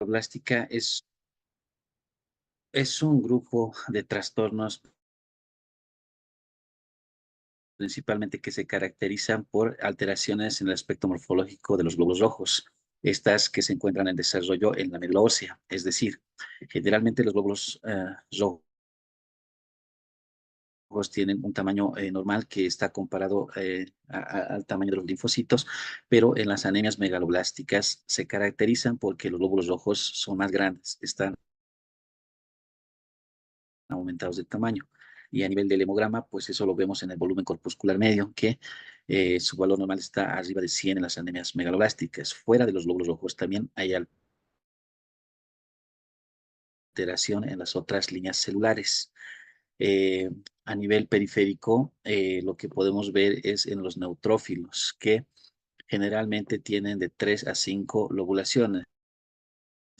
Plástica es un grupo de trastornos principalmente que se caracterizan por alteraciones en el aspecto morfológico de los glóbulos rojos, estas que se encuentran en desarrollo en la médula ósea, es decir, generalmente los glóbulos rojos tienen un tamaño normal que está comparado al tamaño de los linfocitos, pero en las anemias megaloblásticas se caracterizan porque los glóbulos rojos son más grandes, están aumentados de tamaño. Y a nivel del hemograma, pues eso lo vemos en el volumen corpuscular medio, que su valor normal está arriba de 100 en las anemias megaloblásticas. Fuera de los glóbulos rojos también hay alteración en las otras líneas celulares. Eh, a nivel periférico, lo que podemos ver es en los neutrófilos, que generalmente tienen de 3 a 5 lobulaciones.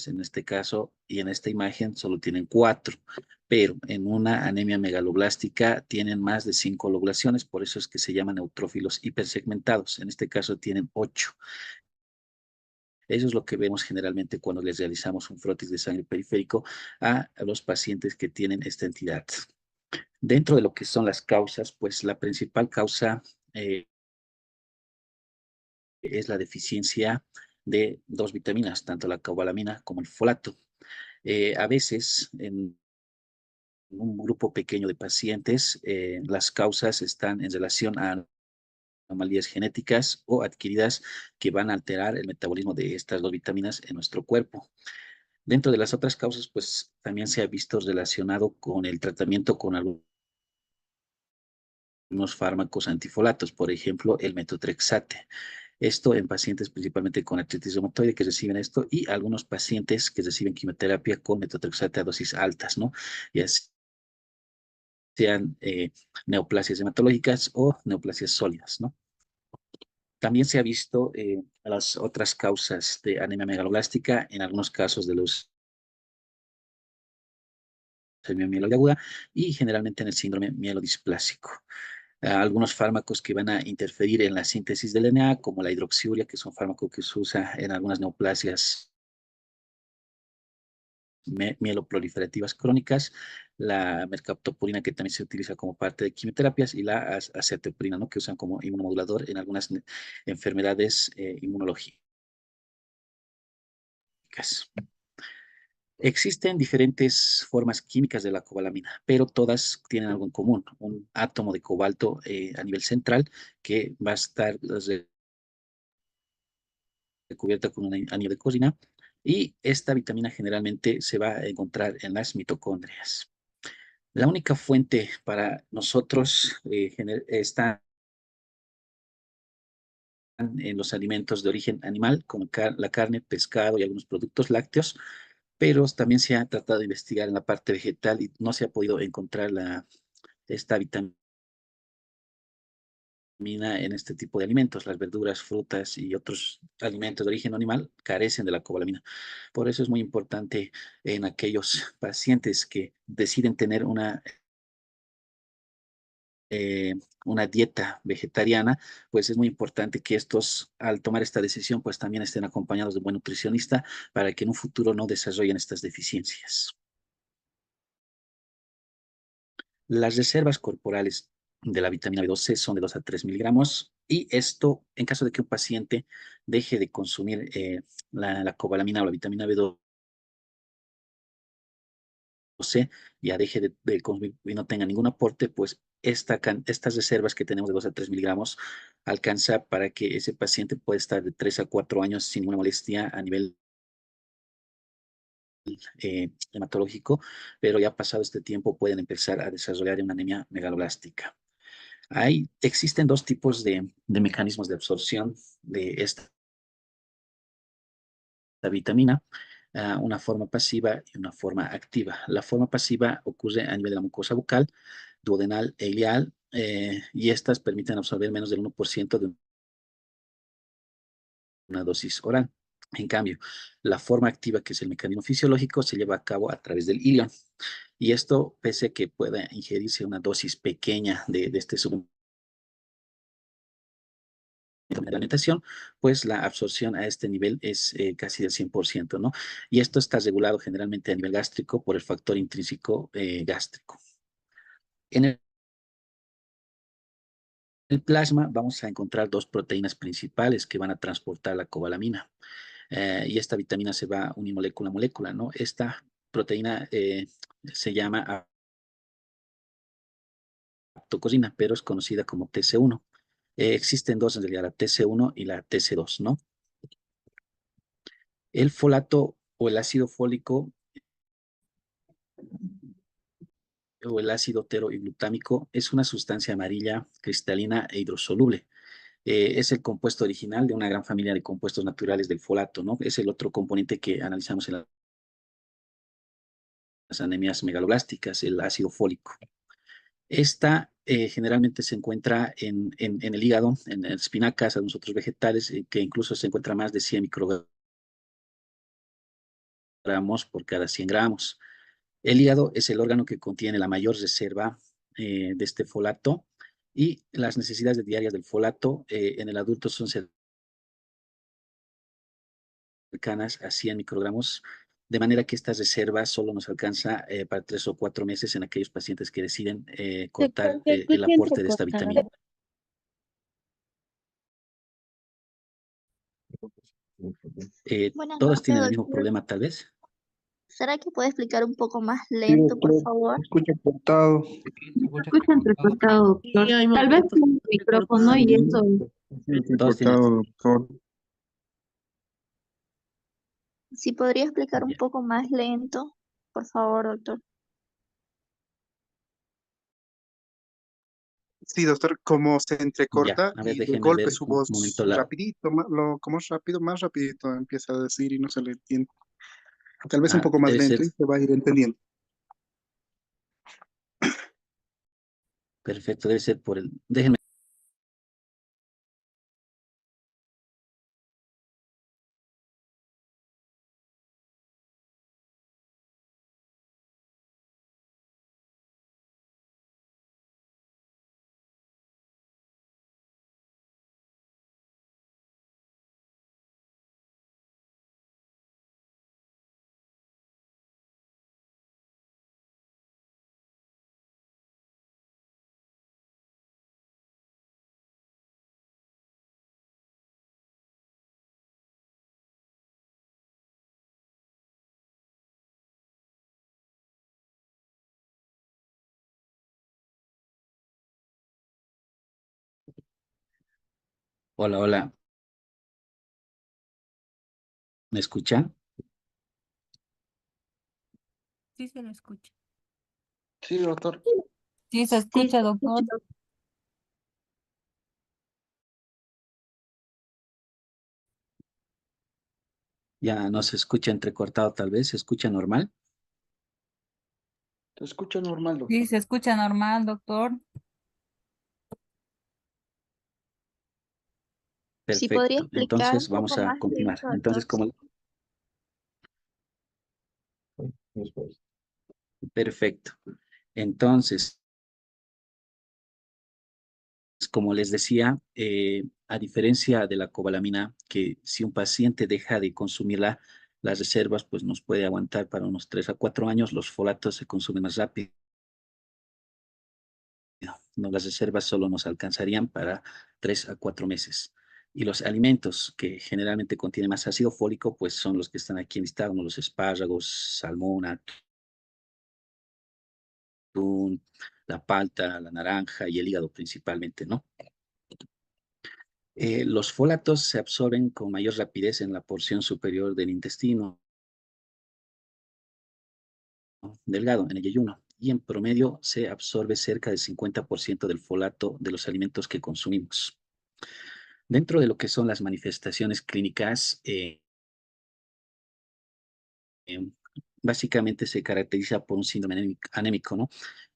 En este caso y en esta imagen solo tienen 4, pero en una anemia megaloblástica tienen más de 5 lobulaciones, por eso es que se llaman neutrófilos hipersegmentados. En este caso tienen 8. Eso es lo que vemos generalmente cuando les realizamos un frotis de sangre periférico a los pacientes que tienen esta entidad. Dentro de lo que son las causas, pues la principal causa es la deficiencia de dos vitaminas, tanto la cobalamina como el folato. A veces, en un grupo pequeño de pacientes, las causas están en relación a anomalías genéticas o adquiridas que van a alterar el metabolismo de estas dos vitaminas en nuestro cuerpo. Dentro de las otras causas, pues también se ha visto relacionado con el tratamiento con algunos fármacos antifolatos, por ejemplo, el metotrexate. Esto en pacientes principalmente con artritis reumatoide que reciben esto y algunos pacientes que reciben quimioterapia con metotrexate a dosis altas, ¿no? Y así sean neoplasias hematológicas o neoplasias sólidas, ¿no? También se ha visto las otras causas de anemia megaloblástica, en algunos casos de leucemia mieloide aguda y generalmente en el síndrome mielodisplásico. Algunos fármacos que van a interferir en la síntesis del DNA, como la hidroxiuria, que es un fármaco que se usa en algunas neoplasias mieloproliferativas crónicas, la mercaptopurina, que también se utiliza como parte de quimioterapias, y la acetoprina, ¿no? Que usan como inmunomodulador en algunas enfermedades inmunológicas. Existen diferentes formas químicas de la cobalamina, pero todas tienen algo en común, un átomo de cobalto a nivel central que va a estar recubierta con un anillo de cosina, y esta vitamina generalmente se va a encontrar en las mitocondrias. La única fuente para nosotros está en los alimentos de origen animal, como la carne, pescado y algunos productos lácteos, pero también se ha tratado de investigar en la parte vegetal y no se ha podido encontrar esta vitamina en este tipo de alimentos. Las verduras, frutas y otros alimentos de origen animal carecen de la cobalamina. Por eso es muy importante en aquellos pacientes que deciden tener una dieta vegetariana, pues es muy importante que estos, al tomar esta decisión, pues también estén acompañados de un buen nutricionista para que en un futuro no desarrollen estas deficiencias. Las reservas corporales de la vitamina B12 son de 2 a 3 miligramos, y esto en caso de que un paciente deje de consumir la cobalamina o la vitamina B12, ya deje de consumir y no tenga ningún aporte, pues estas reservas que tenemos de 2 a 3 miligramos alcanza para que ese paciente pueda estar de 3 a 4 años sin ninguna molestia a nivel hematológico, pero ya pasado este tiempo pueden empezar a desarrollar una anemia megaloblástica. Existen dos tipos de mecanismos de absorción de esta vitamina, una forma pasiva y una forma activa. La forma pasiva ocurre a nivel de la mucosa bucal, duodenal e ileal, y estas permiten absorber menos del 1% de una dosis oral. En cambio, la forma activa, que es el mecanismo fisiológico, se lleva a cabo a través del ilion. Y esto, pese a que pueda ingerirse una dosis pequeña de este de la alimentación, pues la absorción a este nivel es casi del 100%, ¿no? Y esto está regulado generalmente a nivel gástrico por el factor intrínseco gástrico. En el plasma vamos a encontrar dos proteínas principales que van a transportar la cobalamina. Y esta vitamina se va unimolécula a molécula, ¿no? Esta proteína se llama aptocosina, pero es conocida como TC1. Existen dos en realidad, la TC1 y la TC2, ¿no? El folato o el ácido fólico o el ácido glutámico es una sustancia amarilla, cristalina e hidrosoluble. Es el compuesto original de una gran familia de compuestos naturales del folato, ¿no? Es el otro componente que analizamos en las anemias megaloblásticas, el ácido fólico. Esta generalmente se encuentra en el hígado, en espinacas, en otros vegetales, que incluso se encuentra más de 100 microgramos por cada 100 gramos. El hígado es el órgano que contiene la mayor reserva de este folato y las necesidades diarias del folato en el adulto son cercanas a 100 microgramos, de manera que esta reserva solo nos alcanza para 3 o 4 meses en aquellos pacientes que deciden cortar Se el escucha aporte de esta entrecortado. vitamina. Buenas Todos noches, tienen el mismo doctor. problema, tal vez. ¿Será que puede explicar un poco más Sí, lento, por doctor, favor? se escucha cortado. Escucha entrecortado, doctor. Sí, hay Tal vez momentos con el micrófono y entrecortados. eso. Sí, Todos tienen. entrecortado, doctor. Si podría explicar un Ya, poco más lento, por favor, doctor. Sí, doctor, como se ya. entrecorta A ver, y de déjenme golpe ver su un voz momento la. rapidito, como es rápido, más rapidito empieza a decir y no se le entiende. Tal vez un Ah, poco más debe ser lento y se va a ir entendiendo. perfecto, debe ser por el. Déjenme. Hola, hola. ¿Me escuchan? Sí se lo escucha. Sí, doctor. Sí se Sí, escucha, doctor. Ya no se escucha entrecortado, tal vez. ¿Se escucha normal? Se escucha normal, Sí doctor. se escucha normal, doctor. si podría Perfecto. explicar un Entonces poco vamos a más continuar. lento, doctor. Entonces, como. Perfecto. Entonces, como les decía, a diferencia de la cobalamina, que si un paciente deja de consumirla, las reservas pues nos puede aguantar para unos 3 a 4 años, los folatos se consumen más rápido. No, las reservas solo nos alcanzarían para 3 a 4 meses. Y los alimentos que generalmente contienen más ácido fólico, pues son los que están aquí listados, ¿no? Los espárragos, salmón, atún, la palta, la naranja y el hígado principalmente, ¿no? Los folatos se absorben con mayor rapidez en la porción superior del intestino delgado, en el yeyuno, y en promedio se absorbe cerca del 50% del folato de los alimentos que consumimos. Dentro de lo que son las manifestaciones clínicas, eh, básicamente se caracteriza por un síndrome anémico, ¿no?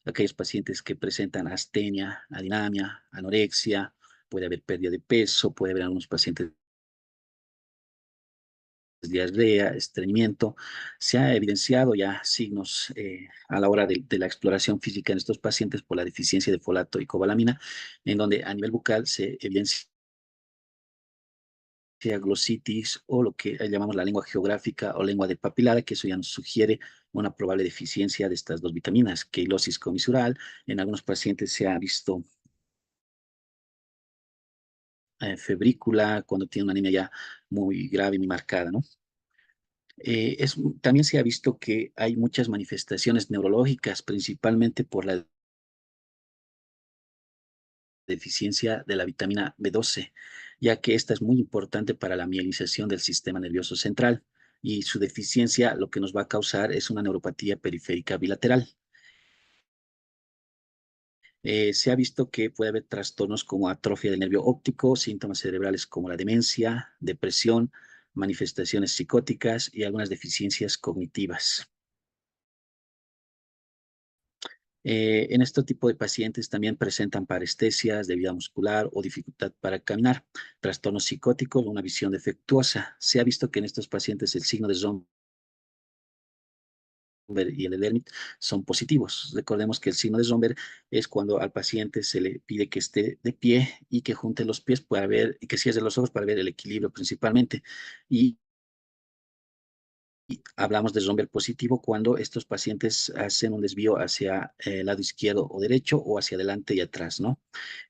Aquellos pacientes que presentan astenia, adinamia, anorexia, puede haber pérdida de peso, puede haber algunos pacientes diarrea, estreñimiento. Se ha evidenciado ya signos a la hora de la exploración física en estos pacientes por la deficiencia de folato y cobalamina, en donde a nivel bucal se evidencia glossitis o lo que llamamos la lengua geográfica o lengua de papilada, que eso ya nos sugiere una probable deficiencia de estas dos vitaminas. Quilosis comisural, en algunos pacientes se ha visto febrícula cuando tiene una anemia ya muy grave, muy marcada, ¿no? También se ha visto que hay muchas manifestaciones neurológicas, principalmente por la deficiencia de la vitamina B12, ya que esta es muy importante para la mielinización del sistema nervioso central y su deficiencia lo que nos va a causar es una neuropatía periférica bilateral. Se ha visto que puede haber trastornos como atrofia del nervio óptico, síntomas cerebrales como la demencia, depresión, manifestaciones psicóticas y algunas deficiencias cognitivas. En este tipo de pacientes también presentan parestesias, debilidad muscular o dificultad para caminar, trastornos psicóticos o una visión defectuosa. Se ha visto que en estos pacientes el signo de Zomber y el Edermit son positivos. Recordemos que el signo de Zomber es cuando al paciente se le pide que esté de pie y que junte los pies para ver, y que cierre los ojos para ver el equilibrio principalmente. Y hablamos de Zomber positivo cuando estos pacientes hacen un desvío hacia el lado izquierdo o derecho o hacia adelante y atrás, ¿no?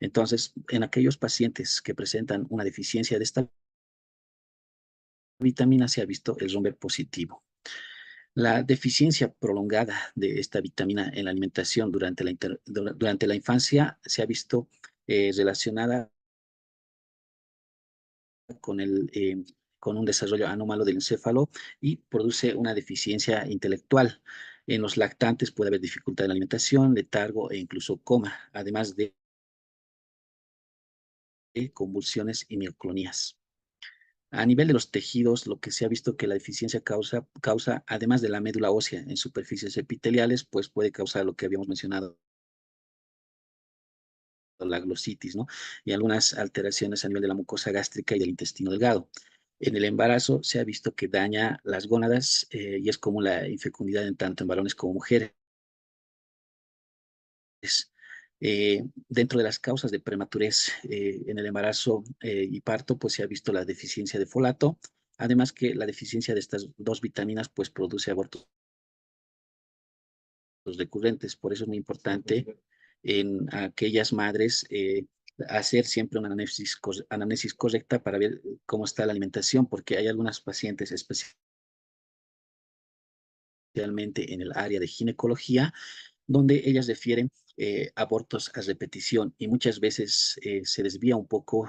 Entonces, en aquellos pacientes que presentan una deficiencia de esta vitamina se ha visto el Zomber positivo. La deficiencia prolongada de esta vitamina en la alimentación durante la infancia se ha visto relacionada con con un desarrollo anómalo del encéfalo y produce una deficiencia intelectual. En los lactantes puede haber dificultad en la alimentación, letargo e incluso coma, además de convulsiones y mioclonías. A nivel de los tejidos, lo que se ha visto que la deficiencia causa, además de la médula ósea en superficies epiteliales, pues puede causar lo que habíamos mencionado, la glositis, ¿no? Y algunas alteraciones a nivel de la mucosa gástrica y del intestino delgado. En el embarazo se ha visto que daña las gónadas y es común la infecundidad en tanto en varones como mujeres. Dentro de las causas de prematurez en el embarazo y parto, pues se ha visto la deficiencia de folato, además que la deficiencia de estas dos vitaminas pues produce abortos recurrentes. Por eso es muy importante en aquellas madres hacer siempre una anamnesis correcta para ver cómo está la alimentación, porque hay algunas pacientes, especialmente en el área de ginecología, donde ellas refieren abortos a repetición y muchas veces se desvía un poco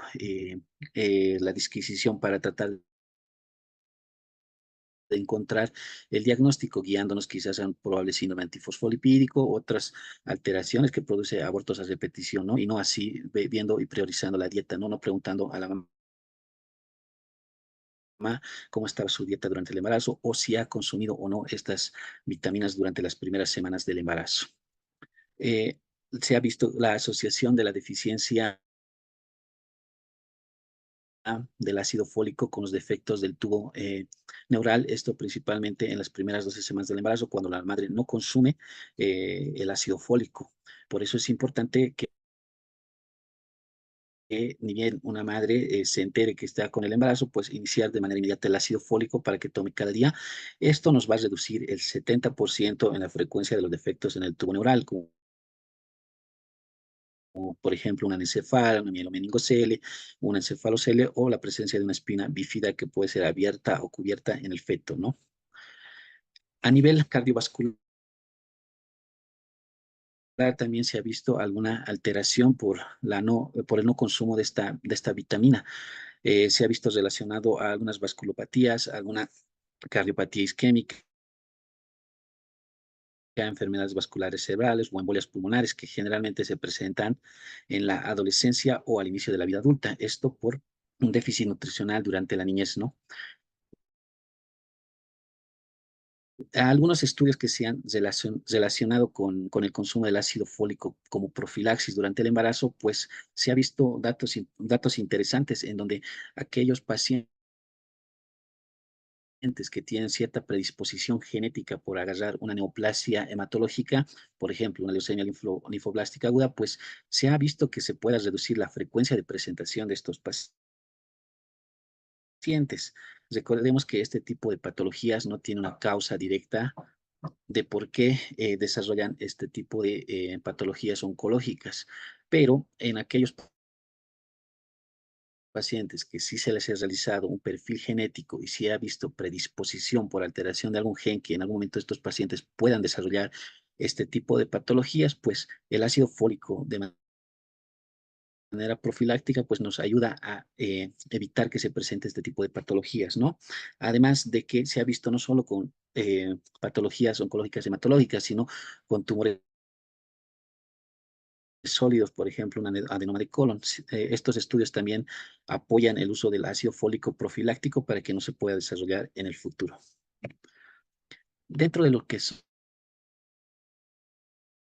la disquisición para tratar de encontrar el diagnóstico, guiándonos quizás a un probable síndrome antifosfolipídico, otras alteraciones que produce abortos a repetición, ¿no? Y no así viendo y priorizando la dieta, ¿no? No preguntando a la mamá cómo estaba su dieta durante el embarazo o si ha consumido o no estas vitaminas durante las primeras semanas del embarazo. Eh, Se ha visto la asociación de la deficiencia del ácido fólico con los defectos del tubo neural, esto principalmente en las primeras 12 semanas del embarazo, cuando la madre no consume el ácido fólico. Por eso es importante que ni bien una madre se entere que está con el embarazo, pues iniciar de manera inmediata el ácido fólico para que tome cada día. Esto nos va a reducir el 70% en la frecuencia de los defectos en el tubo neural, como por ejemplo una anencefala, una mielomeningocele, una encefalocele o la presencia de una espina bífida que puede ser abierta o cubierta en el feto, ¿no? A nivel cardiovascular también se ha visto alguna alteración por el no consumo de esta vitamina. Se ha visto relacionado a algunas vasculopatías, alguna cardiopatía isquémica, enfermedades vasculares cerebrales o embolias pulmonares que generalmente se presentan en la adolescencia o al inicio de la vida adulta. Esto por un déficit nutricional durante la niñez, ¿no? Algunos estudios que se han relacionado con el consumo del ácido fólico como profilaxis durante el embarazo, pues se ha visto datos interesantes en donde aquellos pacientes que tienen cierta predisposición genética por agarrar una neoplasia hematológica, por ejemplo, una leucemia linfoblástica aguda, pues se ha visto que se pueda reducir la frecuencia de presentación de estos pacientes pacientes. Recordemos que este tipo de patologías no tiene una causa directa de por qué desarrollan este tipo de patologías oncológicas, pero en aquellos pacientes que sí se les ha realizado un perfil genético y sí ha visto predisposición por alteración de algún gen que en algún momento estos pacientes puedan desarrollar este tipo de patologías, pues el ácido fólico de manera profiláctica pues nos ayuda a evitar que se presente este tipo de patologías, ¿no? Además de que se ha visto no solo con patologías oncológicas hematológicas, sino con tumores sólidos, por ejemplo, un adenoma de colon. Estos estudios también apoyan el uso del ácido fólico profiláctico para que no se pueda desarrollar en el futuro. Dentro de lo que son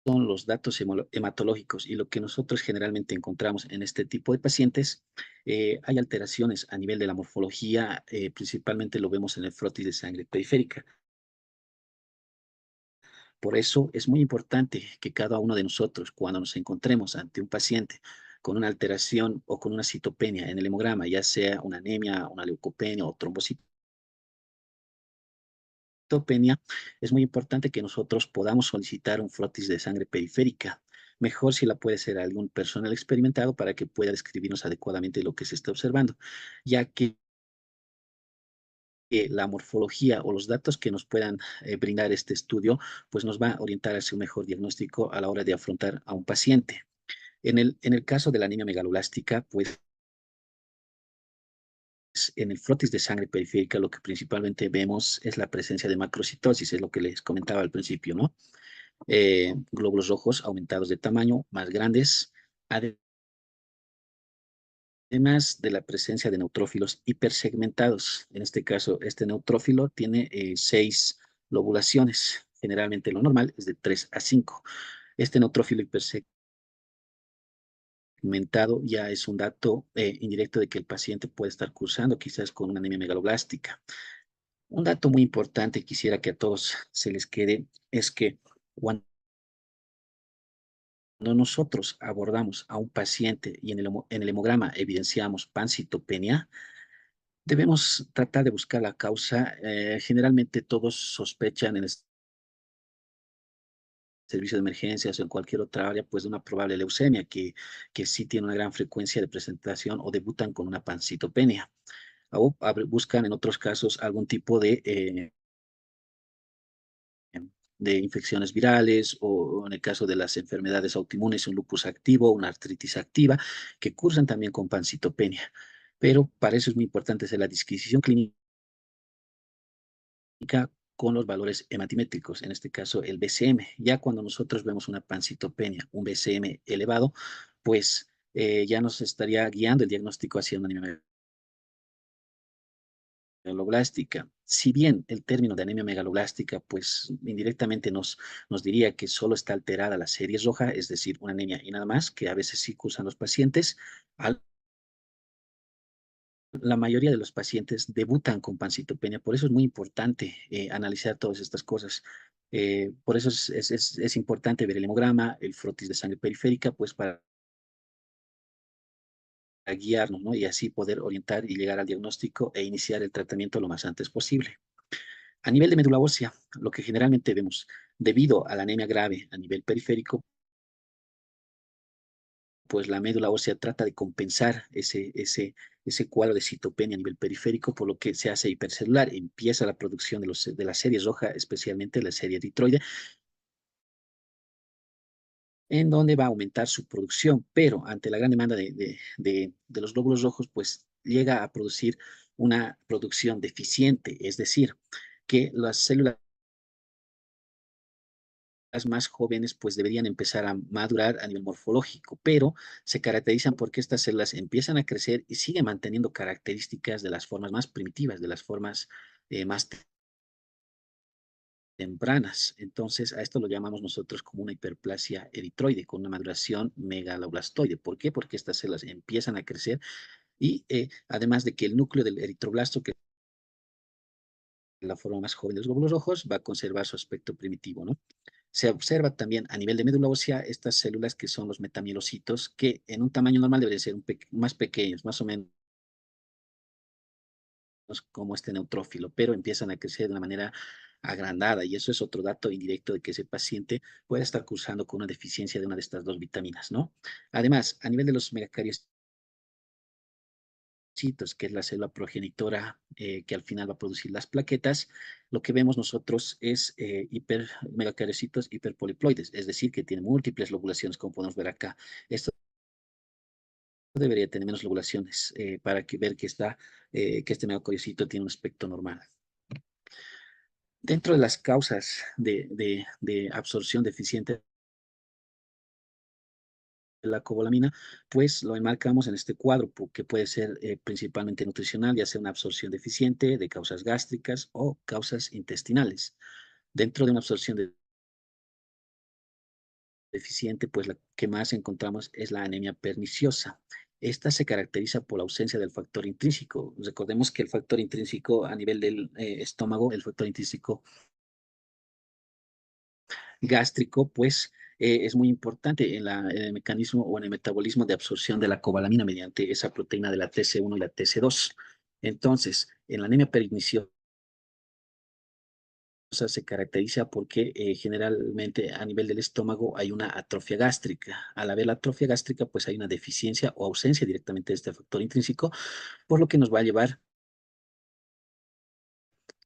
los datos hematológicos y lo que nosotros generalmente encontramos en este tipo de pacientes, hay alteraciones a nivel de la morfología, principalmente lo vemos en el frotis de sangre periférica. Por eso es muy importante que cada uno de nosotros, cuando nos encontremos ante un paciente con una alteración o con una citopenia en el hemograma, ya sea una anemia, una leucopenia o trombocitopenia, es muy importante que nosotros podamos solicitar un frotis de sangre periférica. Mejor si la puede hacer algún personal experimentado para que pueda describirnos adecuadamente lo que se está observando, ya que la morfología o los datos que nos puedan brindar este estudio, pues nos va a orientar hacia un mejor diagnóstico a la hora de afrontar a un paciente. En el caso de la anemia megaloblástica, pues en el frotis de sangre periférica lo que principalmente vemos es la presencia de macrocitosis, es lo que les comentaba al principio, ¿no? Glóbulos rojos aumentados de tamaño, más grandes, además de la presencia de neutrófilos hipersegmentados. En este caso, este neutrófilo tiene 6 lobulaciones. Generalmente lo normal es de 3 a 5. Este neutrófilo hipersegmentado ya es un dato indirecto de que el paciente puede estar cursando quizás con una anemia megaloblástica. Un dato muy importante, quisiera que a todos se les quede, es que cuando nosotros abordamos a un paciente y en el hemograma evidenciamos pancitopenia, debemos tratar de buscar la causa. Generalmente todos sospechan en el servicio de emergencias o en cualquier otra área, pues de una probable leucemia que sí tiene una gran frecuencia de presentación o debutan con una pancitopenia. O buscan en otros casos algún tipo de infecciones virales o en el caso de las enfermedades autoinmunes, un lupus activo, una artritis activa, que cursan también con pancitopenia. Pero para eso es muy importante hacer la disquisición clínica con los valores hematimétricos, en este caso el BCM. Ya cuando nosotros vemos una pancitopenia, un BCM elevado, pues ya nos estaría guiando el diagnóstico hacia una anemia megaloblástica. Si bien el término de anemia megaloblástica, pues indirectamente nos diría que solo está alterada la serie roja, es decir, una anemia y nada más, que a veces sí cursan los pacientes, la mayoría de los pacientes debutan con pancitopenia, por eso es muy importante analizar todas estas cosas. Por eso es importante ver el hemograma, el frotis de sangre periférica, pues para guiarnos, ¿no? Y así poder orientar y llegar al diagnóstico e iniciar el tratamiento lo más antes posible. A nivel de médula ósea, lo que generalmente vemos, debido a la anemia grave a nivel periférico, pues la médula ósea trata de compensar ese cuadro de citopenia a nivel periférico, por lo que se hace hipercelular, empieza la producción de la serie roja, especialmente la serie eritroide, en donde va a aumentar su producción, pero ante la gran demanda de los glóbulos rojos, pues llega a producir una producción deficiente, es decir, que las células más jóvenes pues deberían empezar a madurar a nivel morfológico, pero se caracterizan porque estas células empiezan a crecer y siguen manteniendo características de las formas más primitivas, de las formas más tempranas. Entonces, a esto lo llamamos nosotros como una hiperplasia eritroide, con una maduración megaloblastoide. ¿Por qué? Porque estas células empiezan a crecer y además de que el núcleo del eritroblasto, que es la forma más joven de los glóbulos rojos, va a conservar su aspecto primitivo, ¿no? Se observa también a nivel de médula ósea estas células que son los metamielocitos, que en un tamaño normal deberían ser más pequeños, más o menos como este neutrófilo, pero empiezan a crecer de una manera agrandada, y eso es otro dato indirecto de que ese paciente puede estar cursando con una deficiencia de una de estas dos vitaminas, ¿no? Además, a nivel de los megacariocitos, que es la célula progenitora que al final va a producir las plaquetas, lo que vemos nosotros es megacariocitos hiperpoliploides, es decir, que tiene múltiples lobulaciones, como podemos ver acá. Esto debería tener menos lobulaciones para ver que este megacariocito tiene un aspecto normal. Dentro de las causas de absorción deficiente de la cobalamina, pues lo enmarcamos en este cuadro, que puede ser principalmente nutricional, ya sea una absorción deficiente de causas gástricas o causas intestinales. Dentro de una absorción deficiente, pues la que más encontramos es la anemia perniciosa. Esta se caracteriza por la ausencia del factor intrínseco. Recordemos que el factor intrínseco a nivel del estómago, el factor intrínseco gástrico, pues es muy importante en el mecanismo o en el metabolismo de absorción de la cobalamina mediante esa proteína de la TC1 y la TC2. Entonces, en la anemia perniciosa se caracteriza porque generalmente a nivel del estómago hay una atrofia gástrica. Al haber la atrofia gástrica, pues hay una deficiencia o ausencia directamente de este factor intrínseco, por lo que nos va a llevar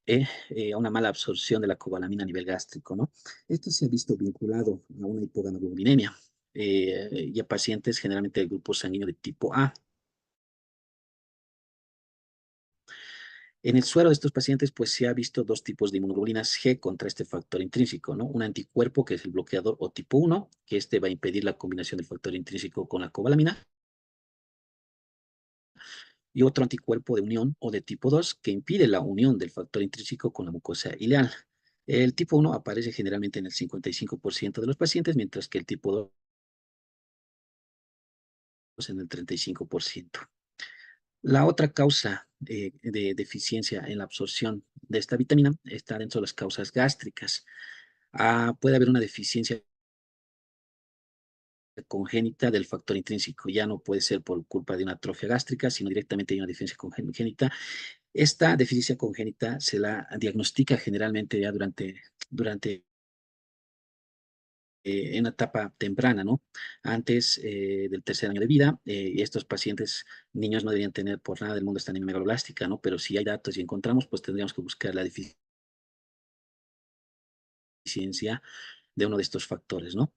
a una mala absorción de la cobalamina a nivel gástrico, ¿no? Esto se ha visto vinculado a una hipogamaglobulinemia y a pacientes generalmente del grupo sanguíneo de tipo A. En el suero de estos pacientes, pues se ha visto dos tipos de inmunoglobulinas G contra este factor intrínseco, ¿no? Un anticuerpo, que es el bloqueador o tipo 1, que este va a impedir la combinación del factor intrínseco con la cobalamina, y otro anticuerpo de unión o de tipo 2, que impide la unión del factor intrínseco con la mucosa ileal. El tipo 1 aparece generalmente en el 55% de los pacientes, mientras que el tipo 2 en el 35%. La otra causa de deficiencia en la absorción de esta vitamina está dentro de las causas gástricas. Puede haber una deficiencia congénita del factor intrínseco. Ya no puede ser por culpa de una atrofia gástrica, sino directamente hay una deficiencia congénita. Esta deficiencia congénita se la diagnostica generalmente ya durante en una etapa temprana, ¿no? Antes del tercer año de vida, estos pacientes, niños, no deberían tener por nada del mundo esta anemia megaloblástica, ¿no? Pero si hay datos y encontramos, pues tendríamos que buscar la deficiencia de uno de estos factores, ¿no?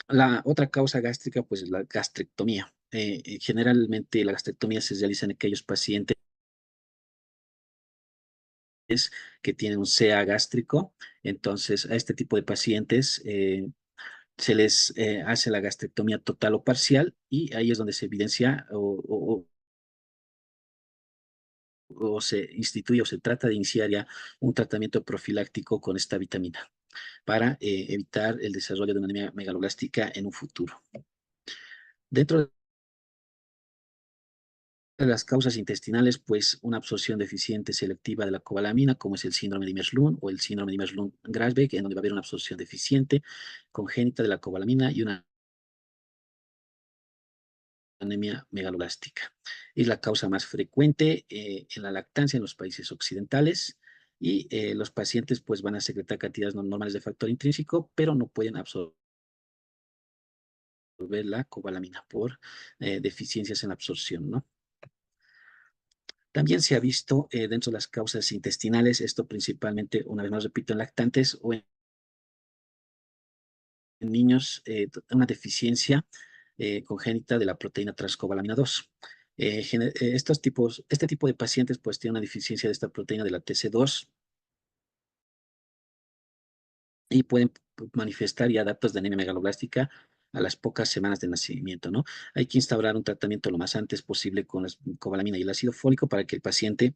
La otra causa gástrica, pues, es la gastrectomía. Generalmente la gastrectomía se realiza en aquellos pacientes que tienen un CA gástrico. Entonces, a este tipo de pacientes se les hace la gastrectomía total o parcial, y ahí es donde se evidencia o se instituye o se trata de iniciar ya un tratamiento profiláctico con esta vitamina para evitar el desarrollo de una anemia megaloblástica en un futuro. Dentro de las causas intestinales, pues una absorción deficiente selectiva de la cobalamina, como es el síndrome de Imerslund o el síndrome de Imerslund-Grasbeck, en donde va a haber una absorción deficiente congénita de la cobalamina y una anemia megaloblástica. Es la causa más frecuente en la lactancia en los países occidentales, y los pacientes pues van a secretar cantidades no normales de factor intrínseco, pero no pueden absorber la cobalamina por deficiencias en la absorción, ¿no? También se ha visto dentro de las causas intestinales, esto principalmente, una vez más repito, en lactantes o en niños, una deficiencia congénita de la proteína transcobalamina 2. Este tipo de pacientes pues tienen una deficiencia de esta proteína de la TC2 y pueden manifestar ya datos de anemia megaloblástica a las pocas semanas de nacimiento, ¿no? Hay que instaurar un tratamiento lo más antes posible con la cobalamina y el ácido fólico para que el paciente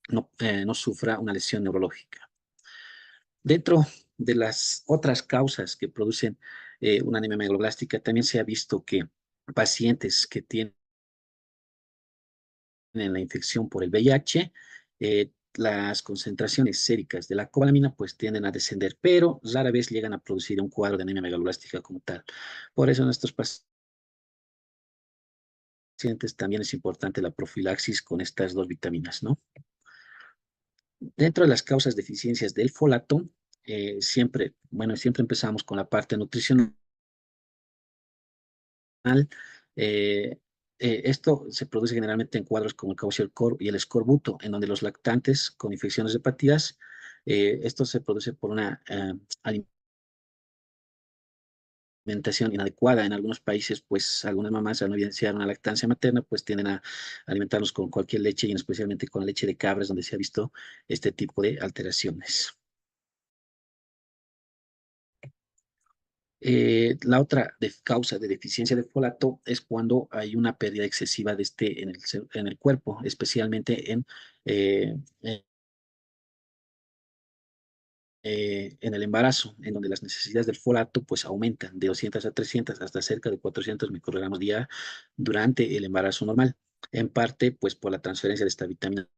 no sufra una lesión neurológica. Dentro de las otras causas que producen una anemia megaloblástica, también se ha visto que pacientes que tienen la infección por el VIH, las concentraciones séricas de la cobalamina pues tienden a descender, pero rara vez llegan a producir un cuadro de anemia megaloblástica como tal. Por eso en estos pacientes también es importante la profilaxis con estas dos vitaminas, ¿no? Dentro de las causas de deficiencias del folato, siempre empezamos con la parte nutricional. Esto se produce generalmente en cuadros como el cauciocor y el escorbuto, en donde los lactantes con infecciones hepáticas, esto se produce por una alimentación inadecuada. En algunos países, pues algunas mamás al no evidenciar una lactancia materna, pues tienden a alimentarlos con cualquier leche y especialmente con la leche de cabras, donde se ha visto este tipo de alteraciones. La otra causa de deficiencia de folato es cuando hay una pérdida excesiva de este en el cuerpo, especialmente en el embarazo, en donde las necesidades del folato pues aumentan de 200 a 300 hasta cerca de 400 microgramos día durante el embarazo normal, en parte pues por la transferencia de esta vitamina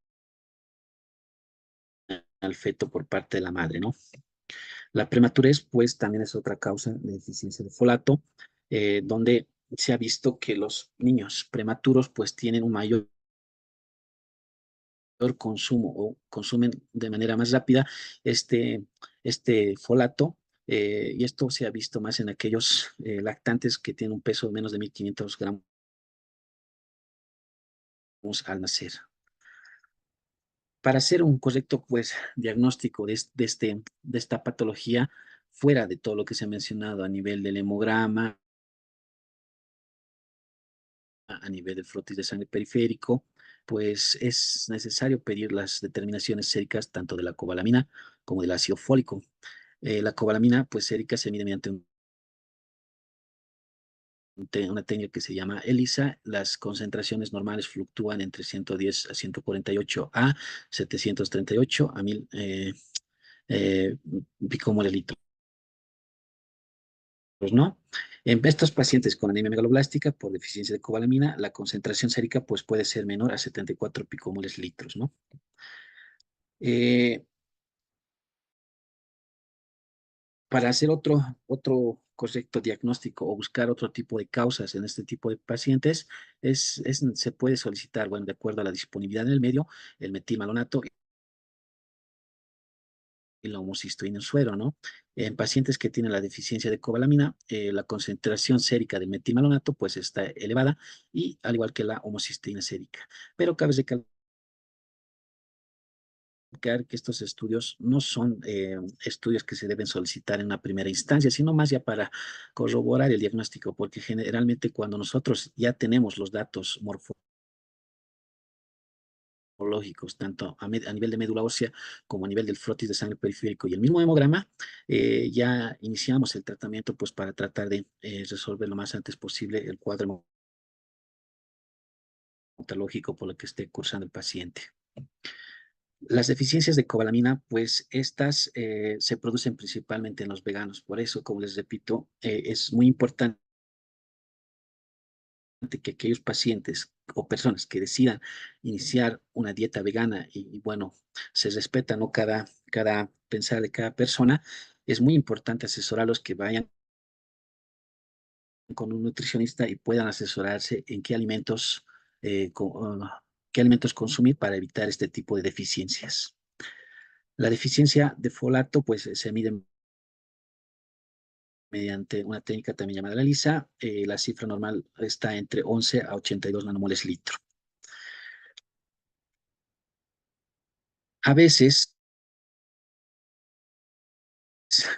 al feto por parte de la madre, ¿no? La prematurez, pues, también es otra causa de deficiencia de folato, donde se ha visto que los niños prematuros, pues, tienen un mayor consumo o consumen de manera más rápida este folato, y esto se ha visto más en aquellos lactantes que tienen un peso de menos de 1.500 gramos al nacer. Para hacer un correcto pues, diagnóstico de esta patología, fuera de todo lo que se ha mencionado a nivel del hemograma, a nivel del frotis de sangre periférico, pues es necesario pedir las determinaciones séricas tanto de la cobalamina como del ácido fólico. La cobalamina pues sérica se mide mediante una técnica que se llama ELISA. Las concentraciones normales fluctúan entre 110 a 148 a 738 a 1000 picomoles litros, ¿no? En estos pacientes con anemia megaloblástica por deficiencia de cobalamina, la concentración sérica pues, puede ser menor a 74 picomoles litros, ¿no? Para hacer otro correcto diagnóstico o buscar otro tipo de causas en este tipo de pacientes, se puede solicitar, bueno, de acuerdo a la disponibilidad en el medio, el metilmalonato y la homocisteína en suero, ¿no? En pacientes que tienen la deficiencia de cobalamina, la concentración sérica del metilmalonato pues está elevada y al igual que la homocisteína sérica. Pero cabe recalcar que estos estudios no son estudios que se deben solicitar en una primera instancia, sino más ya para corroborar el diagnóstico, porque generalmente cuando nosotros ya tenemos los datos morfológicos, tanto a nivel de médula ósea como a nivel del frotis de sangre periférico y el mismo hemograma, ya iniciamos el tratamiento pues para tratar de resolver lo más antes posible el cuadro hematológico por el que esté cursando el paciente. Las deficiencias de cobalamina, pues estas se producen principalmente en los veganos. Por eso, como les repito, es muy importante que aquellos pacientes o personas que decidan iniciar una dieta vegana y bueno, se respeta, ¿no? Cada pensar de cada persona, es muy importante asesorarlos que vayan con un nutricionista y puedan asesorarse en qué alimentos consumir para evitar este tipo de deficiencias. La deficiencia de folato, pues se mide mediante una técnica también llamada la ELISA. La cifra normal está entre 11 a 82 nanomoles litro. A veces,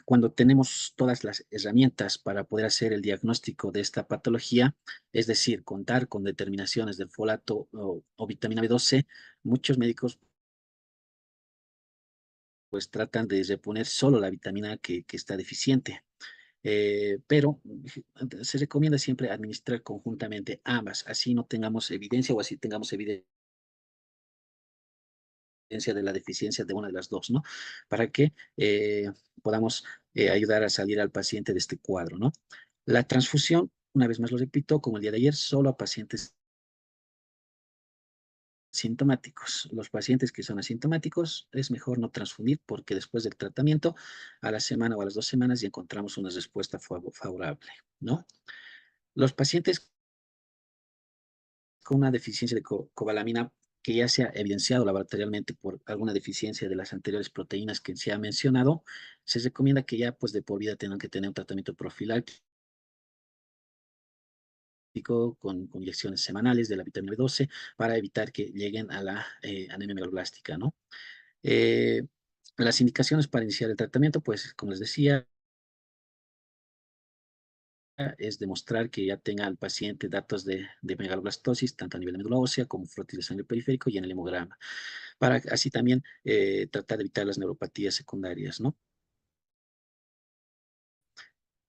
cuando tenemos todas las herramientas para poder hacer el diagnóstico de esta patología, es decir, contar con determinaciones del folato o vitamina B12, muchos médicos pues tratan de reponer solo la vitamina que está deficiente. Pero se recomienda siempre administrar conjuntamente ambas, así no tengamos evidencia o así tengamos evidencia de la deficiencia de una de las dos, ¿no? Para que podamos ayudar a salir al paciente de este cuadro, ¿no? La transfusión, una vez más lo repito, como el día de ayer, solo a pacientes sintomáticos. Los pacientes que son asintomáticos es mejor no transfundir porque después del tratamiento, a la semana o a las 2 semanas ya encontramos una respuesta favorable, ¿no? Los pacientes con una deficiencia de cobalamina que ya se ha evidenciado laboratorialmente por alguna deficiencia de las anteriores proteínas que se ha mencionado, se recomienda que ya pues de por vida tengan que tener un tratamiento profiláctico con inyecciones semanales de la vitamina B12 para evitar que lleguen a la anemia megaloblástica, ¿no? Las indicaciones para iniciar el tratamiento, pues como les decía, es demostrar que ya tenga al paciente datos de megaloblastosis, tanto a nivel de médula ósea como frotis de sangre periférico y en el hemograma, para así también tratar de evitar las neuropatías secundarias, ¿no?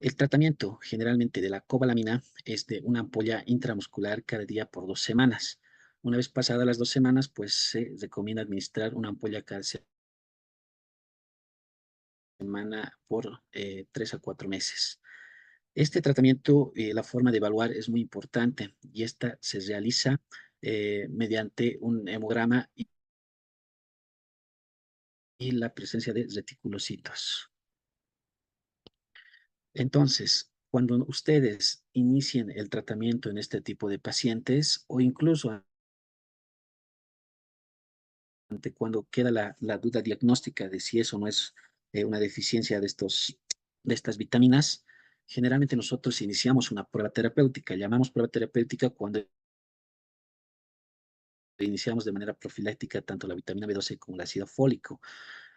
El tratamiento generalmente de la cobalamina es de una ampolla intramuscular cada día por 2 semanas. Una vez pasadas las 2 semanas, pues se recomienda administrar una ampolla cada semana por 3 a 4 meses. Este tratamiento, la forma de evaluar es muy importante y esta se realiza mediante un hemograma y la presencia de reticulocitos. Entonces, cuando ustedes inicien el tratamiento en este tipo de pacientes o incluso ante cuando queda la duda diagnóstica de si eso no es una deficiencia de estas vitaminas, generalmente nosotros iniciamos una prueba terapéutica. Llamamos prueba terapéutica cuando iniciamos de manera profiláctica tanto la vitamina B12 como el ácido fólico.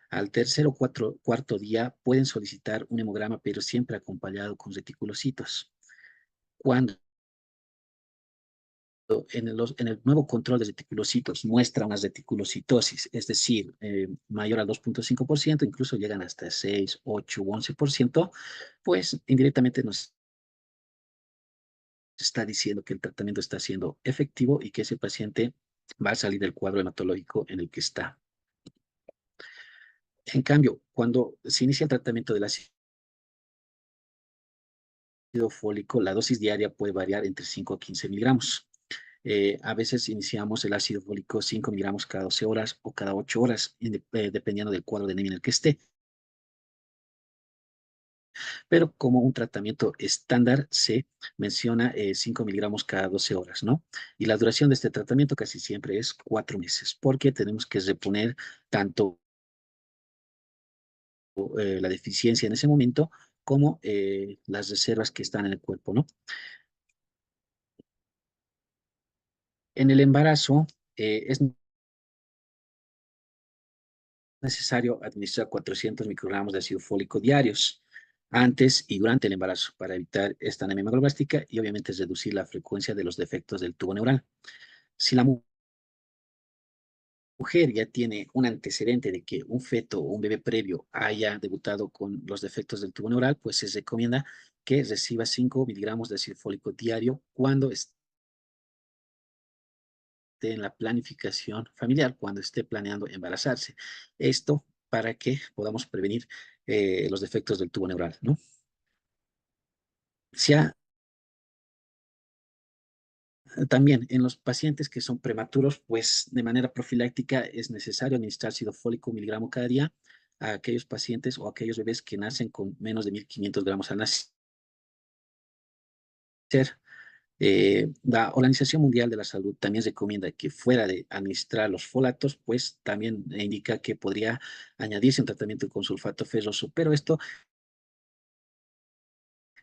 Al tercer o cuarto día pueden solicitar un hemograma, pero siempre acompañado con reticulocitos. Cuando en el nuevo control de reticulocitos muestra una reticulocitosis, es decir, mayor al 2.5%, incluso llegan hasta 6, 8 u 11%, pues indirectamente nos está diciendo que el tratamiento está siendo efectivo y que ese paciente va a salir del cuadro hematológico en el que está. En cambio, cuando se inicia el tratamiento del ácido fólico, la dosis diaria puede variar entre 5 a 15 miligramos. A veces iniciamos el ácido fólico 5 miligramos cada 12 horas o cada 8 horas, dependiendo del cuadro de anemia en el que esté. Pero como un tratamiento estándar se menciona 5 miligramos cada 12 horas, ¿no? Y la duración de este tratamiento casi siempre es 4 meses, porque tenemos que reponer tanto la deficiencia en ese momento como las reservas que están en el cuerpo, ¿no? En el embarazo es necesario administrar 400 microgramos de ácido fólico diarios antes y durante el embarazo para evitar esta anemia megaloblástica y obviamente reducir la frecuencia de los defectos del tubo neural. Si la mujer ya tiene un antecedente de que un feto o un bebé previo haya debutado con los defectos del tubo neural, pues se recomienda que reciba 5 miligramos de ácido fólico diario cuando esté en la planificación familiar, cuando esté planeando embarazarse. Esto para que podamos prevenir los defectos del tubo neural, ¿no? También en los pacientes que son prematuros, pues de manera profiláctica es necesario administrar ácido fólico 1 miligramo cada día a aquellos pacientes o aquellos bebés que nacen con menos de 1.500 gramos al nacer. La Organización Mundial de la Salud también recomienda que fuera de administrar los folatos, pues también indica que podría añadirse un tratamiento con sulfato ferroso, pero esto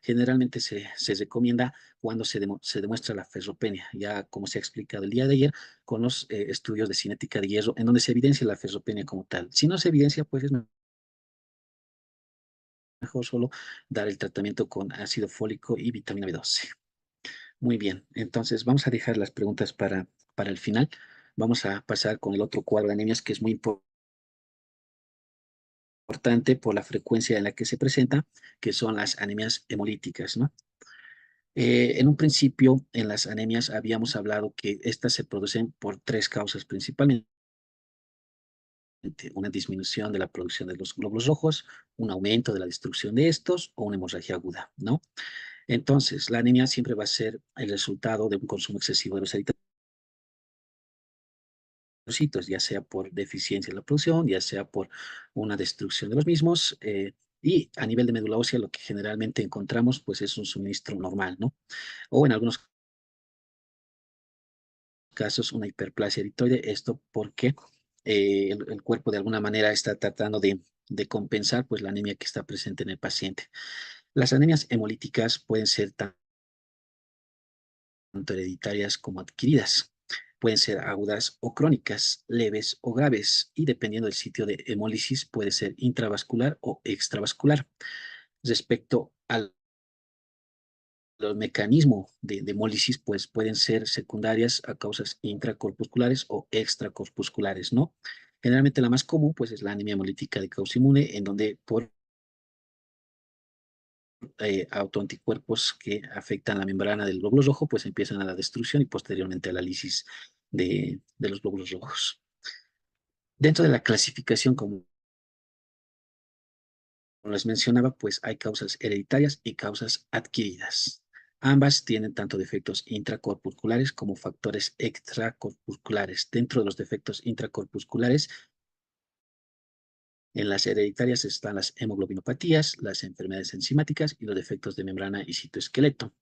generalmente se recomienda cuando se demuestra la ferropenia, ya como se ha explicado el día de ayer con los estudios de cinética de hierro, en donde se evidencia la ferropenia como tal. Si no se evidencia, pues es mejor solo dar el tratamiento con ácido fólico y vitamina B12. Muy bien, entonces vamos a dejar las preguntas para el final. Vamos a pasar con el otro cuadro de anemias que es muy importante por la frecuencia en la que se presenta, que son las anemias hemolíticas, ¿no? En un principio, en las anemias habíamos hablado que estas se producen por 3 causas principalmente. Una disminución de la producción de los glóbulos rojos, un aumento de la destrucción de estos o una hemorragia aguda, ¿no? Entonces, la anemia siempre va a ser el resultado de un consumo excesivo de los eritrocitos, ya sea por deficiencia en la producción, ya sea por una destrucción de los mismos, y a nivel de médula ósea lo que generalmente encontramos pues es un suministro normal, ¿no? O en algunos casos una hiperplasia eritroide, esto porque el cuerpo de alguna manera está tratando de compensar pues la anemia que está presente en el paciente. Las anemias hemolíticas pueden ser tanto hereditarias como adquiridas. Pueden ser agudas o crónicas, leves o graves, y dependiendo del sitio de hemólisis puede ser intravascular o extravascular. Respecto al mecanismo de hemólisis, pues pueden ser secundarias a causas intracorpusculares o extracorpusculares, ¿no? Generalmente la más común, pues, es la anemia hemolítica de causa inmune, en donde por autoanticuerpos que afectan la membrana del glóbulo rojo, pues empiezan a la destrucción y posteriormente a la lisis de los glóbulos rojos. Dentro de la clasificación, como les mencionaba, pues hay causas hereditarias y causas adquiridas. Ambas tienen tanto defectos intracorpusculares como factores extracorpusculares. Dentro de los defectos intracorpusculares, en las hereditarias están las hemoglobinopatías, las enfermedades enzimáticas y los defectos de membrana y citoesqueleto.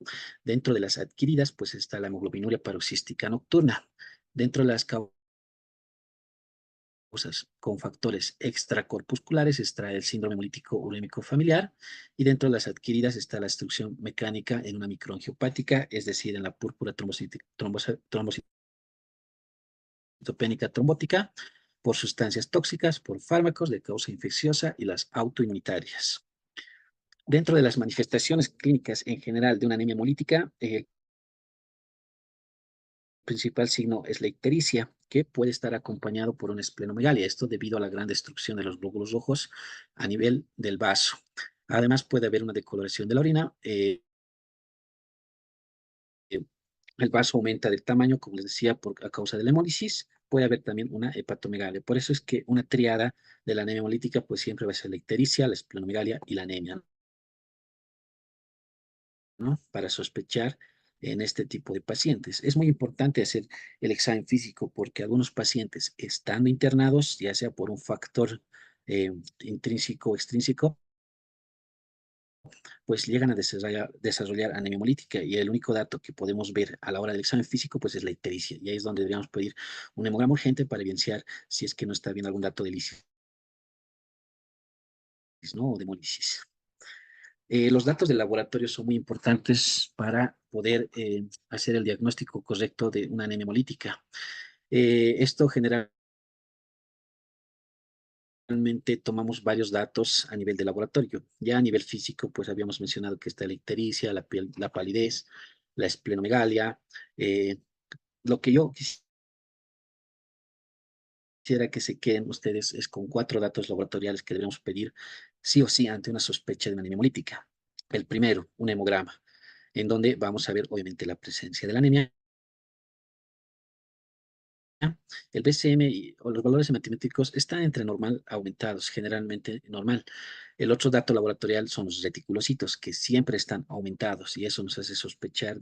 Dentro de las adquiridas, pues está la hemoglobinuria paroxística nocturna. Dentro de las causas con factores extracorpusculares está el síndrome hemolítico urémico familiar, y dentro de las adquiridas está la destrucción mecánica en una microangiopática, es decir, en la púrpura trombocitopénica trombótica, por sustancias tóxicas, por fármacos de causa infecciosa y las autoinmunitarias. Dentro de las manifestaciones clínicas en general de una anemia hemolítica, el principal signo es la ictericia, que puede estar acompañado por una esplenomegalia, esto debido a la gran destrucción de los glóbulos rojos a nivel del vaso. Además puede haber una decoloración de la orina, el vaso aumenta de tamaño, como les decía, a causa de la hemólisis. Puede haber también una hepatomegalia. Por eso es que una triada de la anemia hemolítica pues siempre va a ser la ictericia, la esplenomegalia y la anemia, ¿no? Para sospechar en este tipo de pacientes. Es muy importante hacer el examen físico porque algunos pacientes, estando internados, ya sea por un factor intrínseco o extrínseco, pues llegan a desarrollar anemia hemolítica, y el único dato que podemos ver a la hora del examen físico pues es la ictericia, y ahí es donde deberíamos pedir un hemograma urgente para evidenciar si es que no está bien algún dato de lisis, ¿no? O de hemólisis. Los datos del laboratorio son muy importantes para poder hacer el diagnóstico correcto de una anemia hemolítica. Esto generalmente tomamos varios datos a nivel de laboratorio. Ya a nivel físico, pues habíamos mencionado que está la ictericia, la palidez, la esplenomegalia. Lo que yo quisiera que se queden ustedes es con 4 datos laboratoriales que debemos pedir sí o sí ante una sospecha de una anemia hemolítica. El primero, un hemograma, en donde vamos a ver obviamente la presencia de la anemia. El BCM o los valores hematométricos están entre normal aumentados, generalmente normal. El otro dato laboratorial son los reticulocitos, que siempre están aumentados, y eso nos hace sospechar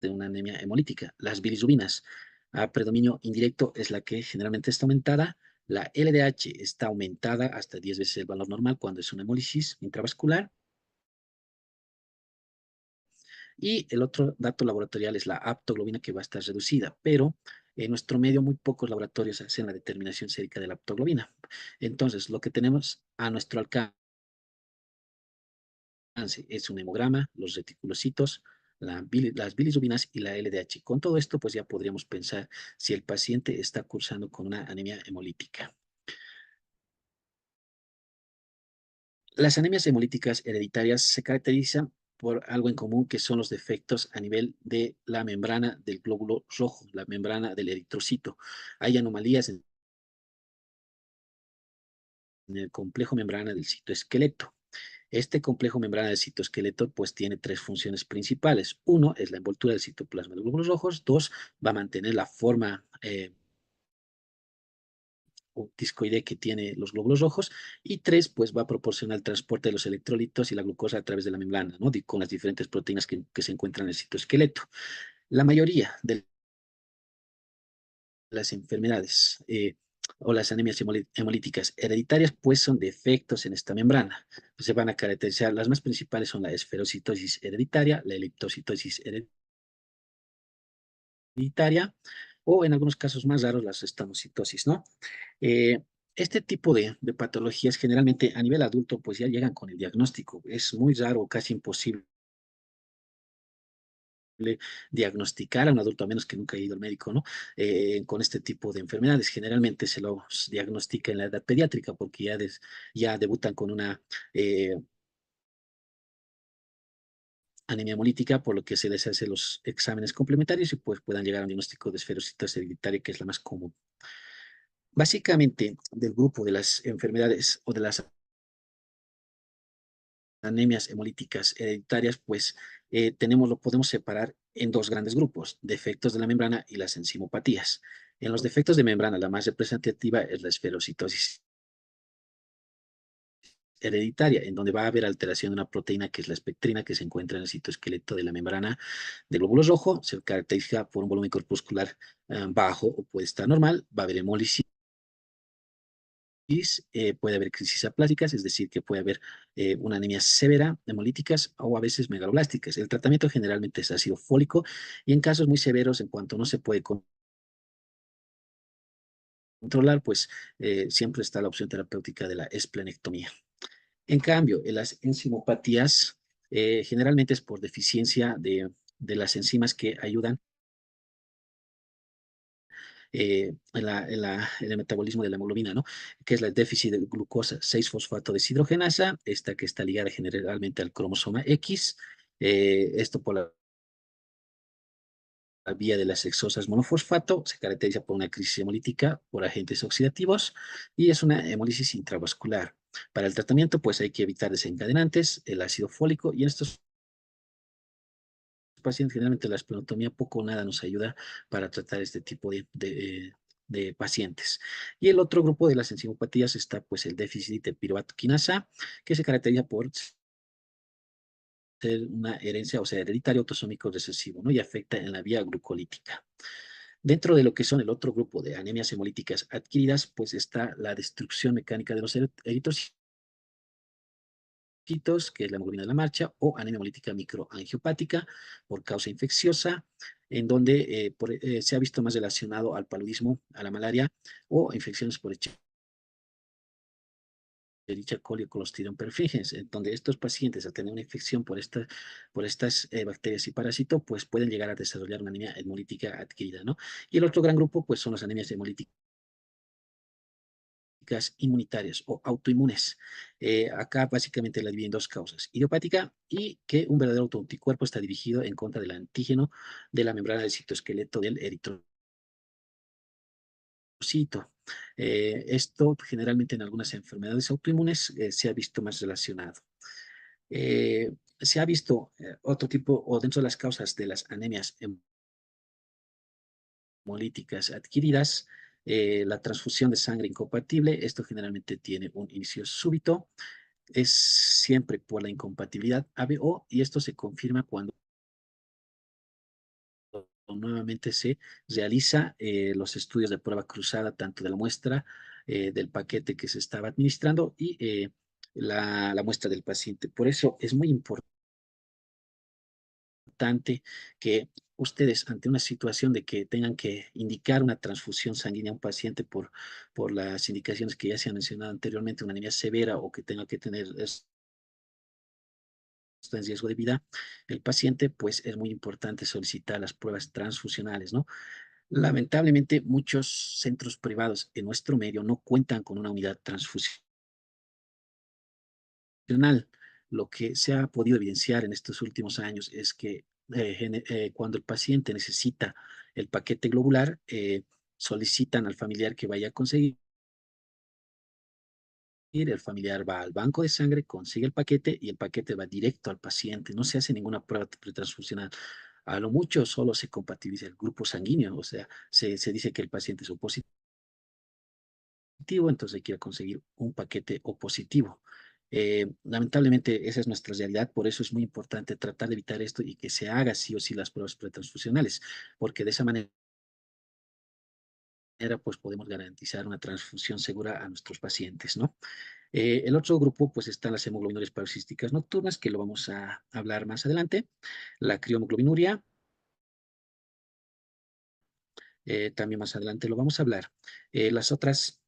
de una anemia hemolítica. Las bilirrubinas a predominio indirecto es la que generalmente está aumentada. La LDH está aumentada hasta 10 veces el valor normal cuando es una hemólisis intravascular. Y el otro dato laboratorial es la aptoglobina, que va a estar reducida, pero en nuestro medio muy pocos laboratorios hacen la determinación sérica de la aptoglobina. Entonces, lo que tenemos a nuestro alcance es un hemograma, los reticulocitos, las bilirrubinas y la LDH. Con todo esto, pues ya podríamos pensar si el paciente está cursando con una anemia hemolítica. Las anemias hemolíticas hereditarias se caracterizan por algo en común, que son los defectos a nivel de la membrana del glóbulo rojo, la membrana del eritrocito. Hay anomalías en el complejo membrana del citoesqueleto. Este complejo membrana del citoesqueleto pues tiene 3 funciones principales. 1 es la envoltura del citoplasma de los glóbulos rojos. 2, va a mantener la forma discoide que tiene los glóbulos rojos, y 3, pues va a proporcionar el transporte de los electrolitos y la glucosa a través de la membrana, ¿no? Con las diferentes proteínas que se encuentran en el citoesqueleto. La mayoría de las enfermedades o las anemias hemolíticas hereditarias pues son defectos en esta membrana. Se van a caracterizar, las más principales son la esferocitosis hereditaria, la eliptocitosis hereditaria hereditaria, o en algunos casos más raros las estanocitosis, ¿no? Este tipo de patologías generalmente a nivel adulto pues ya llegan con el diagnóstico. Es muy raro, casi imposible diagnosticar a un adulto, a menos que nunca haya ido al médico, ¿no? Con este tipo de enfermedades. Generalmente se los diagnostica en la edad pediátrica porque ya debutan con una anemia hemolítica, por lo que se les hace los exámenes complementarios y pues puedan llegar a un diagnóstico de esferocitosis hereditaria, que es la más común. Básicamente, del grupo de las enfermedades o de las anemias hemolíticas hereditarias, pues lo podemos separar en dos grandes grupos: defectos de la membrana y las enzimopatías. En los defectos de membrana, la más representativa es la esferocitosis hereditaria, en donde va a haber alteración de una proteína que es la espectrina, que se encuentra en el citoesqueleto de la membrana de glóbulos rojo. Se caracteriza por un volumen corpuscular bajo o puede estar normal. Va a haber hemólisis, puede haber crisis aplásticas, es decir, que puede haber una anemia severa, hemolíticas o a veces megaloblásticas. El tratamiento generalmente es ácido fólico y en casos muy severos, en cuanto no se puede controlar, pues siempre está la opción terapéutica de la esplenectomía. En cambio, en las enzimopatías generalmente es por deficiencia de las enzimas que ayudan en el metabolismo de la hemoglobina, ¿no? Que es el déficit de glucosa 6-fosfato deshidrogenasa, esta que está ligada generalmente al cromosoma X, esto por la vía de las hexosas monofosfato, se caracteriza por una crisis hemolítica por agentes oxidativos y es una hemólisis intravascular. Para el tratamiento, pues hay que evitar desencadenantes, el ácido fólico, y en estos pacientes generalmente la esplenotomía poco o nada nos ayuda para tratar este tipo de pacientes. Y el otro grupo de las enzimopatías está pues el déficit de piruvato quinasa, que se caracteriza por ser una herencia, o sea, hereditario autosómico recesivo, ¿no? Y afecta en la vía glucolítica. Dentro de lo que son el otro grupo de anemias hemolíticas adquiridas, pues está la destrucción mecánica de los eritrocitos, que es la hemoglobina de la marcha, o anemia hemolítica microangiopática por causa infecciosa, en donde se ha visto más relacionado al paludismo, a la malaria o infecciones por Escherichia coli o Clostridium perfringens, en donde estos pacientes, al tener una infección por estas bacterias y parásitos, pues pueden llegar a desarrollar una anemia hemolítica adquirida, ¿no? Y el otro gran grupo, pues son las anemias hemolíticas inmunitarias o autoinmunes. Acá básicamente la dividen en dos causas: idiopática, y que un verdadero autoanticuerpo está dirigido en contra del antígeno de la membrana del citoesqueleto del eritrocito. Esto generalmente en algunas enfermedades autoinmunes se ha visto más relacionado. Se ha visto otro tipo, o dentro de las causas de las anemias hemolíticas adquiridas, la transfusión de sangre incompatible. Esto generalmente tiene un inicio súbito, es siempre por la incompatibilidad ABO, y esto se confirma cuando nuevamente se realiza los estudios de prueba cruzada, tanto de la muestra del paquete que se estaba administrando y la muestra del paciente. Por eso es muy importante que ustedes, ante una situación de que tengan que indicar una transfusión sanguínea a un paciente por las indicaciones que ya se han mencionado anteriormente, una anemia severa o que tenga que tener en riesgo de vida, el paciente, pues es muy importante solicitar las pruebas transfusionales, ¿no? Lamentablemente, muchos centros privados en nuestro medio no cuentan con una unidad transfusional. Lo que se ha podido evidenciar en estos últimos años es que cuando el paciente necesita el paquete globular, solicitan al familiar que vaya a conseguir. El familiar va al banco de sangre, consigue el paquete y el paquete va directo al paciente. No se hace ninguna prueba pretransfusional. A lo mucho solo se compatibiliza el grupo sanguíneo, o sea, se dice que el paciente es O positivo, entonces hay que ir a conseguir un paquete O positivo. Lamentablemente esa es nuestra realidad, por eso es muy importante tratar de evitar esto y que se haga sí o sí las pruebas pretransfusionales, porque de esa manera pues podemos garantizar una transfusión segura a nuestros pacientes, ¿no? El otro grupo, pues, están las hemoglobinurias paroxísticas nocturnas, que lo vamos a hablar más adelante. La criomoglobinuria, también más adelante lo vamos a hablar. Las otras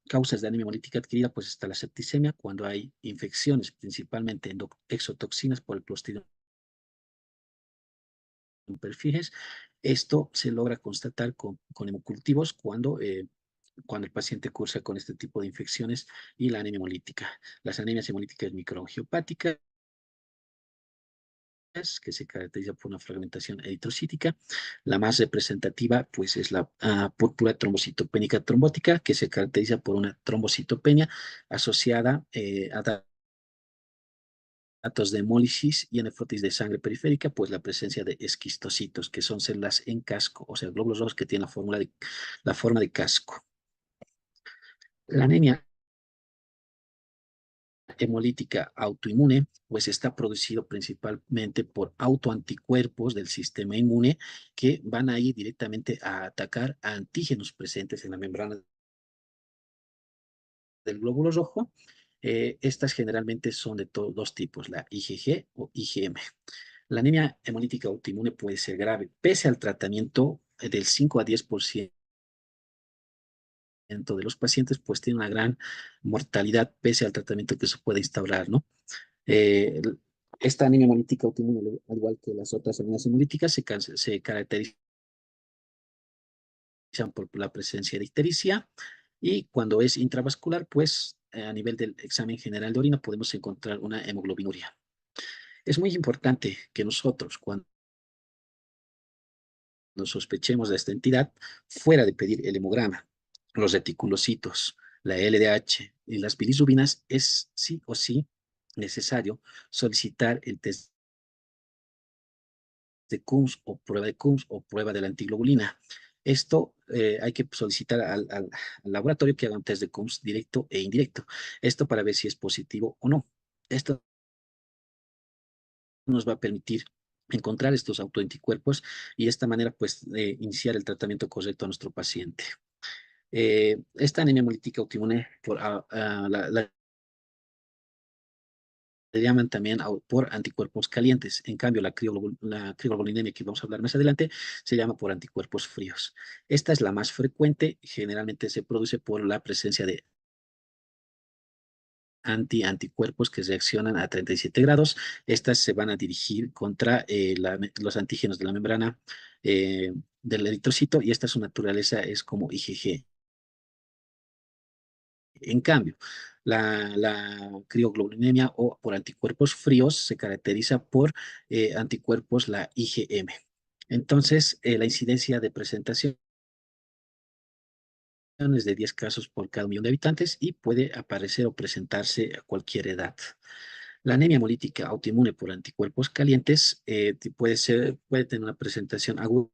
causas de anemia hemolítica adquirida, pues está la septicemia, cuando hay infecciones, principalmente exotoxinas por el Clostridium perfringens. Esto se logra constatar con hemocultivos cuando el paciente cursa con este tipo de infecciones y la anemia hemolítica. Las anemias hemolíticas microangiopáticas, que se caracteriza por una fragmentación eritrocítica. La más representativa, pues, es la púrpura trombocitopénica trombótica, que se caracteriza por una trombocitopenia asociada a datos de hemólisis y nefrosis de sangre periférica, pues la presencia de esquistocitos, que son células en casco, o sea, glóbulos rojos que tienen la forma de casco. La anemia hemolítica autoinmune, pues está producido principalmente por autoanticuerpos del sistema inmune que van a ir directamente a atacar a antígenos presentes en la membrana del glóbulo rojo. Estas generalmente son de dos tipos, la IgG o IgM. La anemia hemolítica autoinmune puede ser grave, pese al tratamiento del 5 a 10% de los pacientes, pues tiene una gran mortalidad pese al tratamiento que se puede instaurar, ¿no? Eh, esta anemia hemolítica autoinmune, al igual que las otras anemias hemolíticas, se caracterizan por la presencia de ictericia y cuando es intravascular, pues a nivel del examen general de orina podemos encontrar una hemoglobinuria. Es muy importante que nosotros, cuando sospechemos de esta entidad, fuera de pedir el hemograma, los reticulocitos, la LDH y las bilirrubinas, es sí o sí necesario solicitar el test de Coombs o prueba de Coombs o prueba de la antiglobulina. Esto hay que solicitar al laboratorio que haga un test de Coombs directo e indirecto. Esto para ver si es positivo o no. Esto nos va a permitir encontrar estos autoanticuerpos y de esta manera pues iniciar el tratamiento correcto a nuestro paciente. Esta anemia hemolítica autoinmune la se llaman también por anticuerpos calientes. En cambio, la crioglobulinemia, que vamos a hablar más adelante, se llama por anticuerpos fríos. Esta es la más frecuente, generalmente se produce por la presencia de anticuerpos que reaccionan a 37 grados. Estas se van a dirigir contra los antígenos de la membrana del eritrocito y esta su naturaleza es como IgG. En cambio, la crioglobulinemia o por anticuerpos fríos se caracteriza por anticuerpos, la IgM. Entonces, la incidencia de presentación es de 10 casos por cada 1.000.000 de habitantes y puede aparecer o presentarse a cualquier edad. La anemia hemolítica autoinmune por anticuerpos calientes puede tener una presentación aguda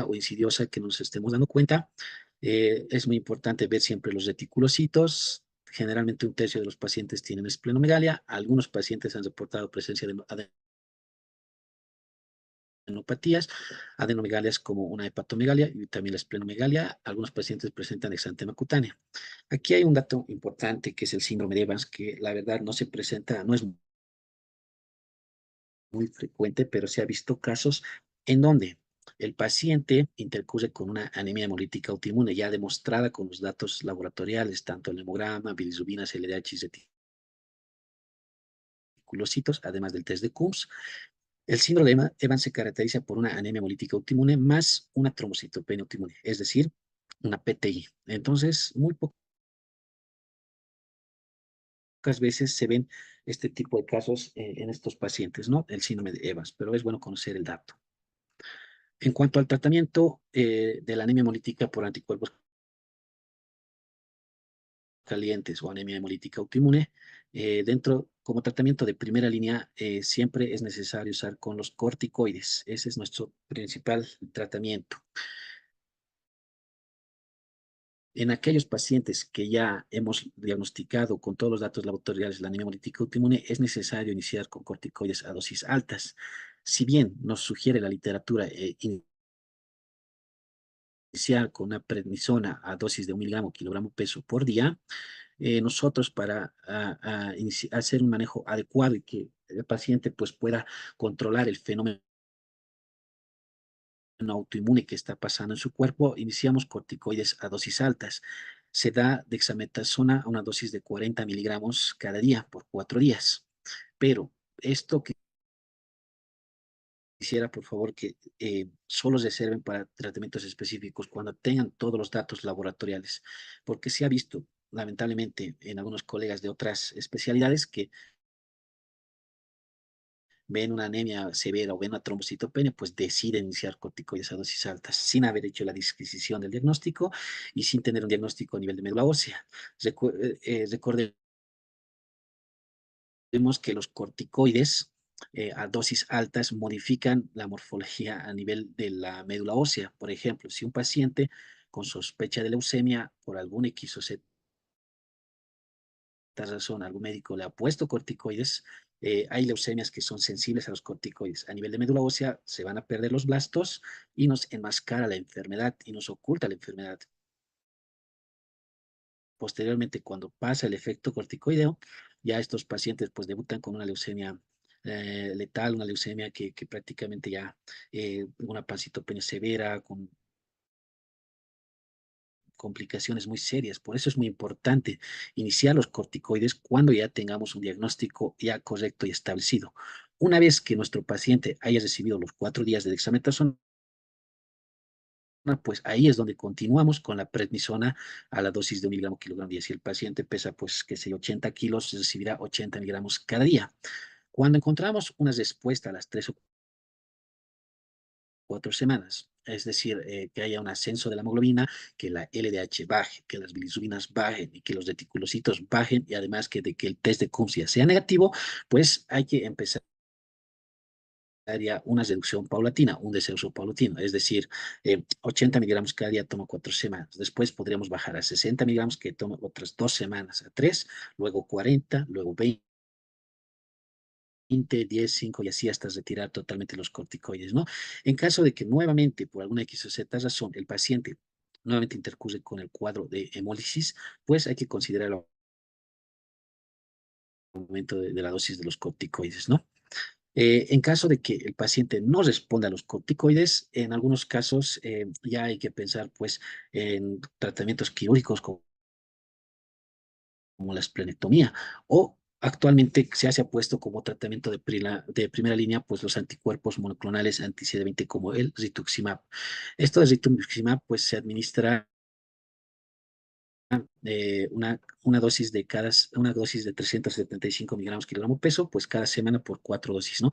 o insidiosa que nos estemos dando cuenta. Es muy importante ver siempre los reticulocitos. Generalmente un tercio de los pacientes tienen esplenomegalia. Algunos pacientes han reportado presencia de adenopatías, adenomegalias como una hepatomegalia y también la esplenomegalia. Algunos pacientes presentan exantema cutánea. Aquí hay un dato importante que es el síndrome de Evans, que la verdad no se presenta, no es muy frecuente, pero se ha visto casos en donde el paciente intercurre con una anemia hemolítica autoinmune ya demostrada con los datos laboratoriales, tanto el hemograma, bilirrubinas, LDH y reticulocitos, además del test de Coombs. El síndrome de Evans se caracteriza por una anemia hemolítica autoinmune más una trombocitopenia autoinmune, es decir, una PTI. Entonces, muy pocas veces se ven este tipo de casos en estos pacientes, ¿no? El síndrome de Evans, pero es bueno conocer el dato. En cuanto al tratamiento de la anemia hemolítica por anticuerpos calientes o anemia hemolítica autoinmune, como tratamiento de primera línea, siempre es necesario usar con los corticoides. Ese es nuestro principal tratamiento. En aquellos pacientes que ya hemos diagnosticado con todos los datos laboratoriales la anemia hemolítica autoinmune, es necesario iniciar con corticoides a dosis altas. Si bien nos sugiere la literatura iniciar con una prednisona a dosis de 1 mg kilogramo peso por día, nosotros para hacer un manejo adecuado y que el paciente pues pueda controlar el fenómeno autoinmune que está pasando en su cuerpo, iniciamos corticoides a dosis altas. Se da dexametasona a una dosis de 40 miligramos cada día por 4 días. Pero esto que quisiera, por favor, que solo reserven para tratamientos específicos cuando tengan todos los datos laboratoriales, porque se ha visto, lamentablemente, en algunos colegas de otras especialidades que ven una anemia severa o ven una trombocitopenia, pues deciden iniciar corticoides a dosis altas sin haber hecho la disquisición del diagnóstico y sin tener un diagnóstico a nivel de médula ósea. Recordemos que los corticoides a dosis altas modifican la morfología a nivel de la médula ósea. Por ejemplo, si un paciente con sospecha de leucemia por algún X o Z razón, algún médico le ha puesto corticoides, hay leucemias que son sensibles a los corticoides. A nivel de médula ósea se van a perder los blastos y nos enmascara la enfermedad y nos oculta la enfermedad. Posteriormente, cuando pasa el efecto corticoideo, ya estos pacientes pues debutan con una leucemia letal, una leucemia que prácticamente ya una pancitopenia severa, con complicaciones muy serias. Por eso es muy importante iniciar los corticoides cuando ya tengamos un diagnóstico ya correcto y establecido. Una vez que nuestro paciente haya recibido los 4 días de dexametasona, pues ahí es donde continuamos con la prednisona a la dosis de 1 miligramo kilogramo día. Si el paciente pesa, pues, que sé, 80 kilos, recibirá 80 miligramos cada día. Cuando encontramos una respuesta a las 3 o 4 semanas, es decir, que haya un ascenso de la hemoglobina, que la LDH baje, que las bilisubinas bajen y que los reticulocitos bajen y además que el test de Coombs sea negativo, pues hay que empezar ya una reducción paulatina, un desuso paulatino, es decir, 80 miligramos cada día toma 4 semanas, después podríamos bajar a 60 miligramos que toma otras 2 semanas, a 3, luego 40, luego 20, 10, 5 y así hasta retirar totalmente los corticoides, ¿no? En caso de que nuevamente, por alguna X o Z razón, el paciente nuevamente intercurre con el cuadro de hemólisis, pues hay que considerar el aumento de la dosis de los corticoides, ¿no? En caso de que el paciente no responda a los corticoides, en algunos casos ya hay que pensar pues en tratamientos quirúrgicos como la esplenectomía o actualmente se ha puesto como tratamiento de primera línea pues los anticuerpos monoclonales anti-CD20 como el rituximab. Esto de rituximab pues se administra una dosis una dosis de 375 miligramos kilogramo peso, pues cada semana por 4 dosis, ¿no?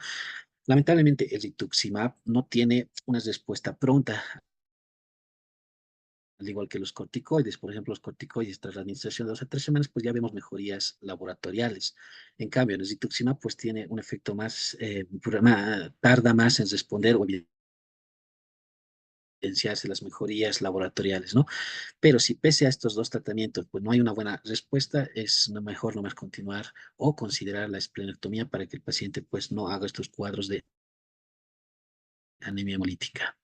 Lamentablemente, el rituximab no tiene una respuesta pronta, al igual que los corticoides. Por ejemplo, los corticoides tras la administración de 2 a 3 semanas, pues ya vemos mejorías laboratoriales. En cambio, el rituximab pues tiene un efecto tarda más en responder o evidenciarse las mejorías laboratoriales, ¿no? Pero si pese a estos dos tratamientos, pues no hay una buena respuesta, es mejor nomás continuar o considerar la esplenectomía para que el paciente pues no haga estos cuadros de anemia hemolítica.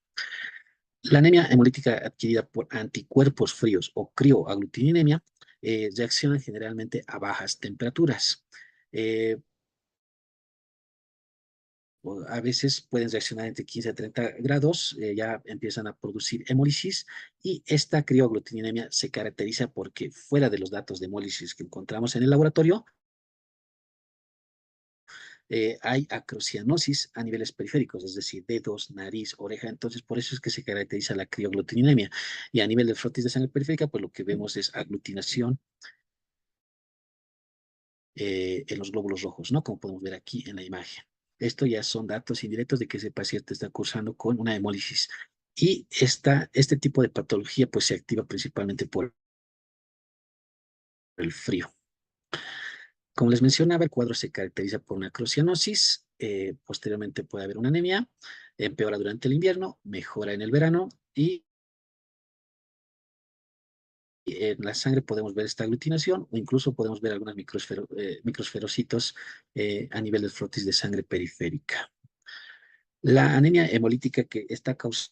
La anemia hemolítica adquirida por anticuerpos fríos o crioaglutininemia reacciona generalmente a bajas temperaturas. A veces pueden reaccionar entre 15 a 30 grados, ya empiezan a producir hemólisis y esta crioaglutininemia se caracteriza porque fuera de los datos de hemólisis que encontramos en el laboratorio, hay acrocianosis a niveles periféricos, es decir, dedos, nariz, oreja. Entonces, por eso es que se caracteriza la crioaglutininemia. Y a nivel de frotis de sangre periférica, pues lo que vemos es aglutinación en los glóbulos rojos, ¿no? Como podemos ver aquí en la imagen. Esto ya son datos indirectos de que ese paciente está cursando con una hemólisis. Y este tipo de patología, pues se activa principalmente por el frío. Como les mencionaba, el cuadro se caracteriza por una crocianosis, posteriormente puede haber una anemia, empeora durante el invierno, mejora en el verano y en la sangre podemos ver esta aglutinación o incluso podemos ver algunos microsferocitos a nivel de frotis de sangre periférica. La anemia hemolítica que está causada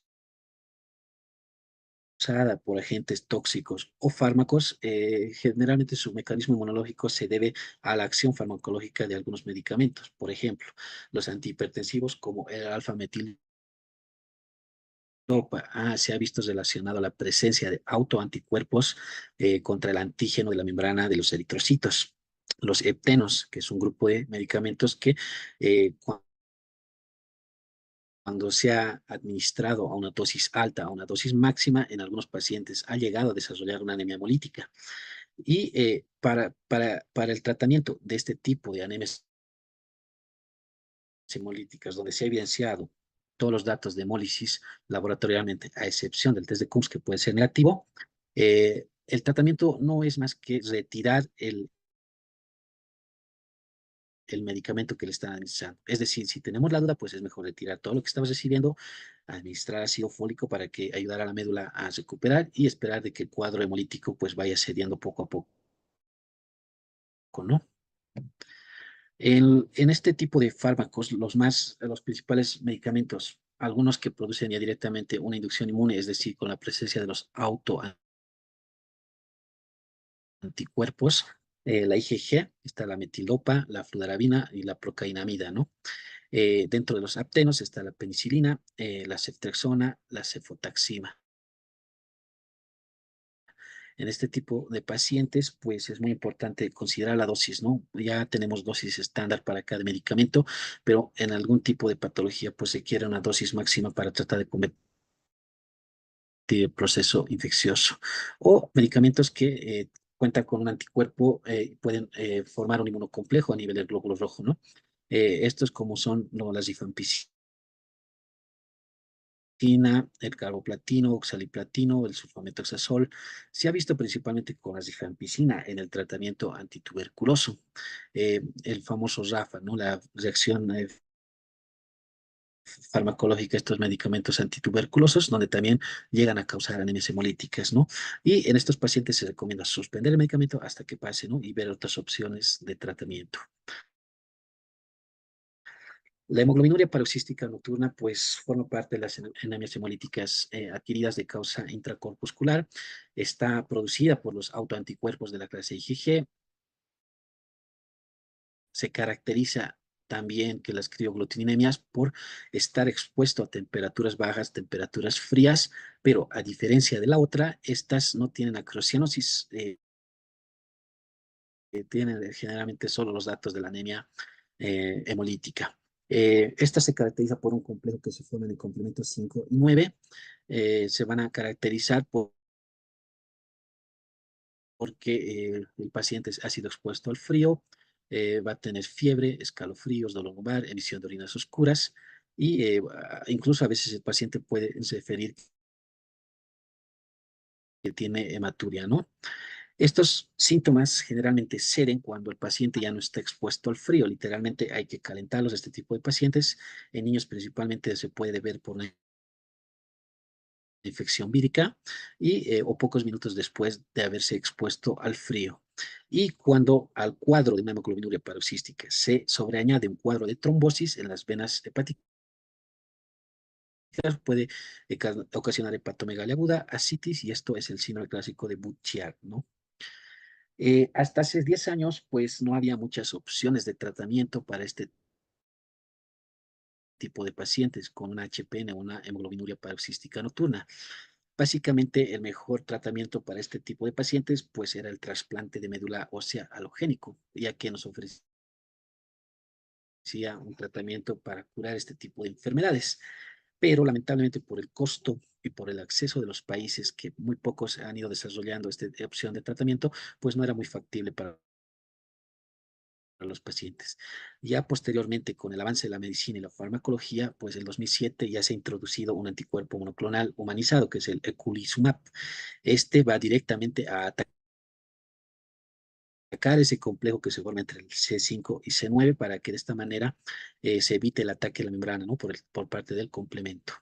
por agentes tóxicos o fármacos, generalmente su mecanismo inmunológico se debe a la acción farmacológica de algunos medicamentos. Por ejemplo, los antihipertensivos como el alfa-metil se ha visto relacionado a la presencia de autoanticuerpos contra el antígeno de la membrana de los eritrocitos, los heptenos, que es un grupo de medicamentos que cuando se ha administrado a una dosis alta, a una dosis máxima, en algunos pacientes ha llegado a desarrollar una anemia hemolítica. Y para el tratamiento de este tipo de anemias hemolíticas, donde se ha evidenciado todos los datos de hemólisis laboratorialmente, a excepción del test de Coombs, que puede ser negativo, el tratamiento no es más que retirar el medicamento que le están administrando. Es decir, si tenemos la duda, pues es mejor retirar todo lo que estamos recibiendo, administrar ácido fólico para que ayudar a la médula a recuperar y esperar de que el cuadro hemolítico pues vaya cediendo poco a poco, ¿no? En este tipo de fármacos, los principales medicamentos, algunos que producen ya directamente una inducción inmune, es decir, con la presencia de los autoanticuerpos, la IgG, está la metilopa, la fludarabina y la procainamida, ¿no? Dentro de los aptenos está la penicilina, la ceftriaxona, la cefotaxima. En este tipo de pacientes, pues es muy importante considerar la dosis, ¿no? Ya tenemos dosis estándar para cada medicamento, pero en algún tipo de patología, pues se quiere una dosis máxima para tratar de combatir el proceso infeccioso. O medicamentos que cuentan con un anticuerpo, pueden formar un inmunocomplejo a nivel del glóbulo rojo, ¿no? Estos como son las rifampicina, el carboplatino, oxaliplatino, el sulfametoxazol. Se ha visto principalmente con la rifampicina en el tratamiento antituberculoso. El famoso RAFA, ¿no? La reacción farmacológica, estos medicamentos antituberculosos, donde también llegan a causar anemias hemolíticas, ¿no? Y en estos pacientes se recomienda suspender el medicamento hasta que pase, ¿no? Y ver otras opciones de tratamiento. La hemoglobinuria paroxística nocturna, pues, forma parte de las anemias hemolíticas adquiridas de causa intracorpuscular. Está producida por los autoanticuerpos de la clase IgG. Se caracteriza también que las crioglutinemias por estar expuesto a temperaturas bajas, temperaturas frías, pero a diferencia de la otra, estas no tienen acrocianosis, tienen generalmente solo los datos de la anemia hemolítica. Esta se caracteriza por un complejo que se forma en el complemento 5 y 9. Se van a caracterizar porque el paciente ha sido expuesto al frío, va a tener fiebre, escalofríos, dolor lumbar, emisión de orinas oscuras y incluso a veces el paciente puede referir que tiene hematuria, ¿no? Estos síntomas generalmente ceden cuando el paciente ya no está expuesto al frío. Literalmente hay que calentarlos, este tipo de pacientes. En niños principalmente se puede ver por una infección vírica y o pocos minutos después de haberse expuesto al frío. Y cuando al cuadro de una hemoglobinuria paroxística se sobreañade un cuadro de trombosis en las venas hepáticas, puede ocasionar hepatomegalia aguda, ascitis, y esto es el síndrome clásico de Budd-Chiari, ¿no? Hasta hace 10 años, pues no había muchas opciones de tratamiento para este tipo de pacientes con una HPN, una hemoglobinuria paroxística nocturna. Básicamente, el mejor tratamiento para este tipo de pacientes, pues era el trasplante de médula ósea halogénico, ya que nos ofrecía un tratamiento para curar este tipo de enfermedades. Pero lamentablemente por el costo y por el acceso de los países, que muy pocos han ido desarrollando esta opción de tratamiento, pues no era muy factible para los pacientes. Ya posteriormente, con el avance de la medicina y la farmacología, pues en 2007 ya se ha introducido un anticuerpo monoclonal humanizado, que es el eculizumab. Este va directamente a atacar ese complejo que se forma entre el C5 y C9 para que de esta manera se evite el ataque a la membrana, ¿no? por parte del complemento.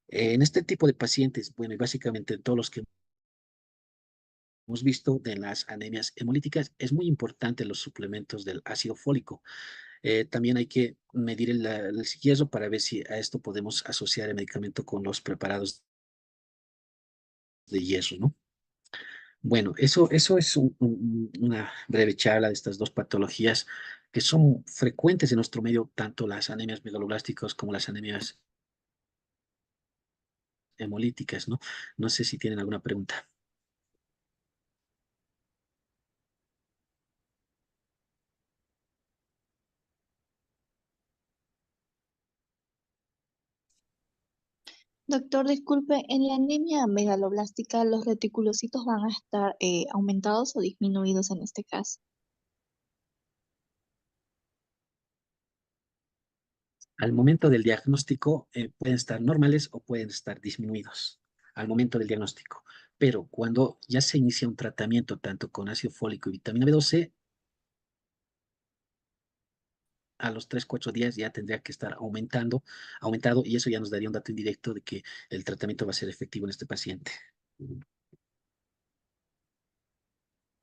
En este tipo de pacientes, bueno, y básicamente todos los que hemos visto de las anemias hemolíticas, es muy importante los suplementos del ácido fólico. También hay que medir el hierro para ver si a esto podemos asociar el medicamento con los preparados de hierro, ¿no? Bueno, eso es una breve charla de estas dos patologías que son frecuentes en nuestro medio, tanto las anemias megaloblásticas como las anemias hemolíticas, ¿no? No sé si tienen alguna pregunta. Doctor, disculpe, en la anemia megaloblástica, ¿los reticulocitos van a estar aumentados o disminuidos en este caso? Al momento del diagnóstico pueden estar normales o pueden estar disminuidos al momento del diagnóstico. Pero cuando ya se inicia un tratamiento tanto con ácido fólico y vitamina B12, a los 3, 4 días ya tendría que estar aumentado y eso ya nos daría un dato indirecto de que el tratamiento va a ser efectivo en este paciente.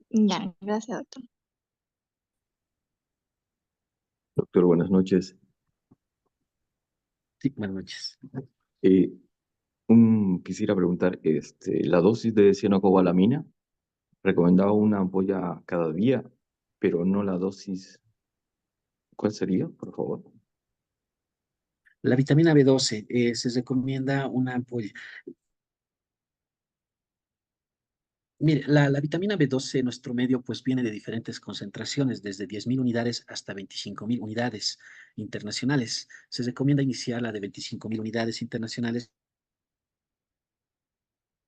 Ya, gracias, doctor. Doctor, buenas noches. Sí, buenas noches. Eh, quisiera preguntar, la dosis de cianocobalamina, recomendaba una ampolla cada día, pero no la dosis. ¿Cuál sería, por favor? La vitamina B12 se recomienda una ampolla. Mire, la vitamina B12 en nuestro medio pues viene de diferentes concentraciones, desde 10.000 unidades hasta 25.000 unidades internacionales. Se recomienda iniciar la de 25.000 unidades internacionales,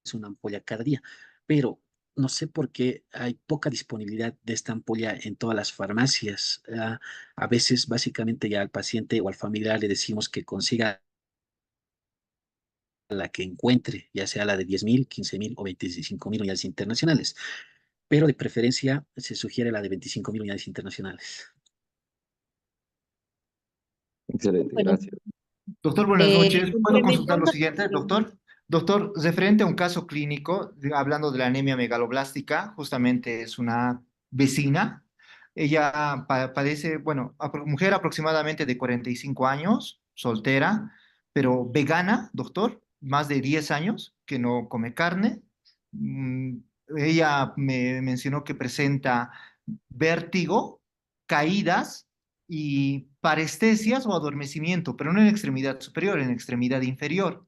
es una ampolla cada día, pero no sé por qué hay poca disponibilidad de esta ampolla en todas las farmacias. A veces básicamente ya al paciente o al familiar le decimos que consiga la que encuentre, ya sea la de 10.000, 15.000 o 25.000 unidades internacionales, pero de preferencia se sugiere la de 25.000 unidades internacionales. Excelente, Bueno, gracias. Doctor, buenas noches. ¿Puedo consultar lo complementando, siguiente, doctor? Doctor, referente a un caso clínico, hablando de la anemia megaloblástica, justamente es una vecina. Ella padece, bueno, mujer aproximadamente de 45 años, soltera, pero vegana, doctor, más de 10 años que no come carne. Mm, Ella me mencionó que presenta vértigo, caídas y parestesias o adormecimiento, pero no en extremidad superior, en extremidad inferior,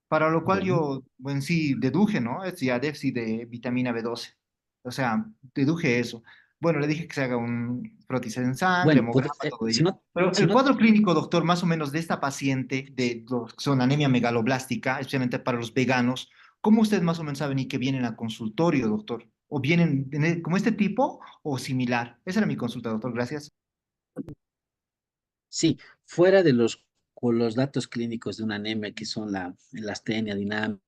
para lo cual Bueno, yo en sí deduje, ¿no? Es ya déficit de vitamina B12. O sea, deduje eso. Bueno, le dije que se haga un prótesis en sangre, bueno, hemograma, todo si ello. no, Pero si el no, cuadro clínico, doctor, más o menos de esta paciente, de los que son anemia megaloblástica, especialmente para los veganos, ¿cómo usted más o menos sabe ni que vienen al consultorio, doctor? ¿O vienen como este tipo o similar? Esa era mi consulta, doctor. Gracias. sí, fuera de con los datos clínicos de una anemia que son la astenia, dinámica,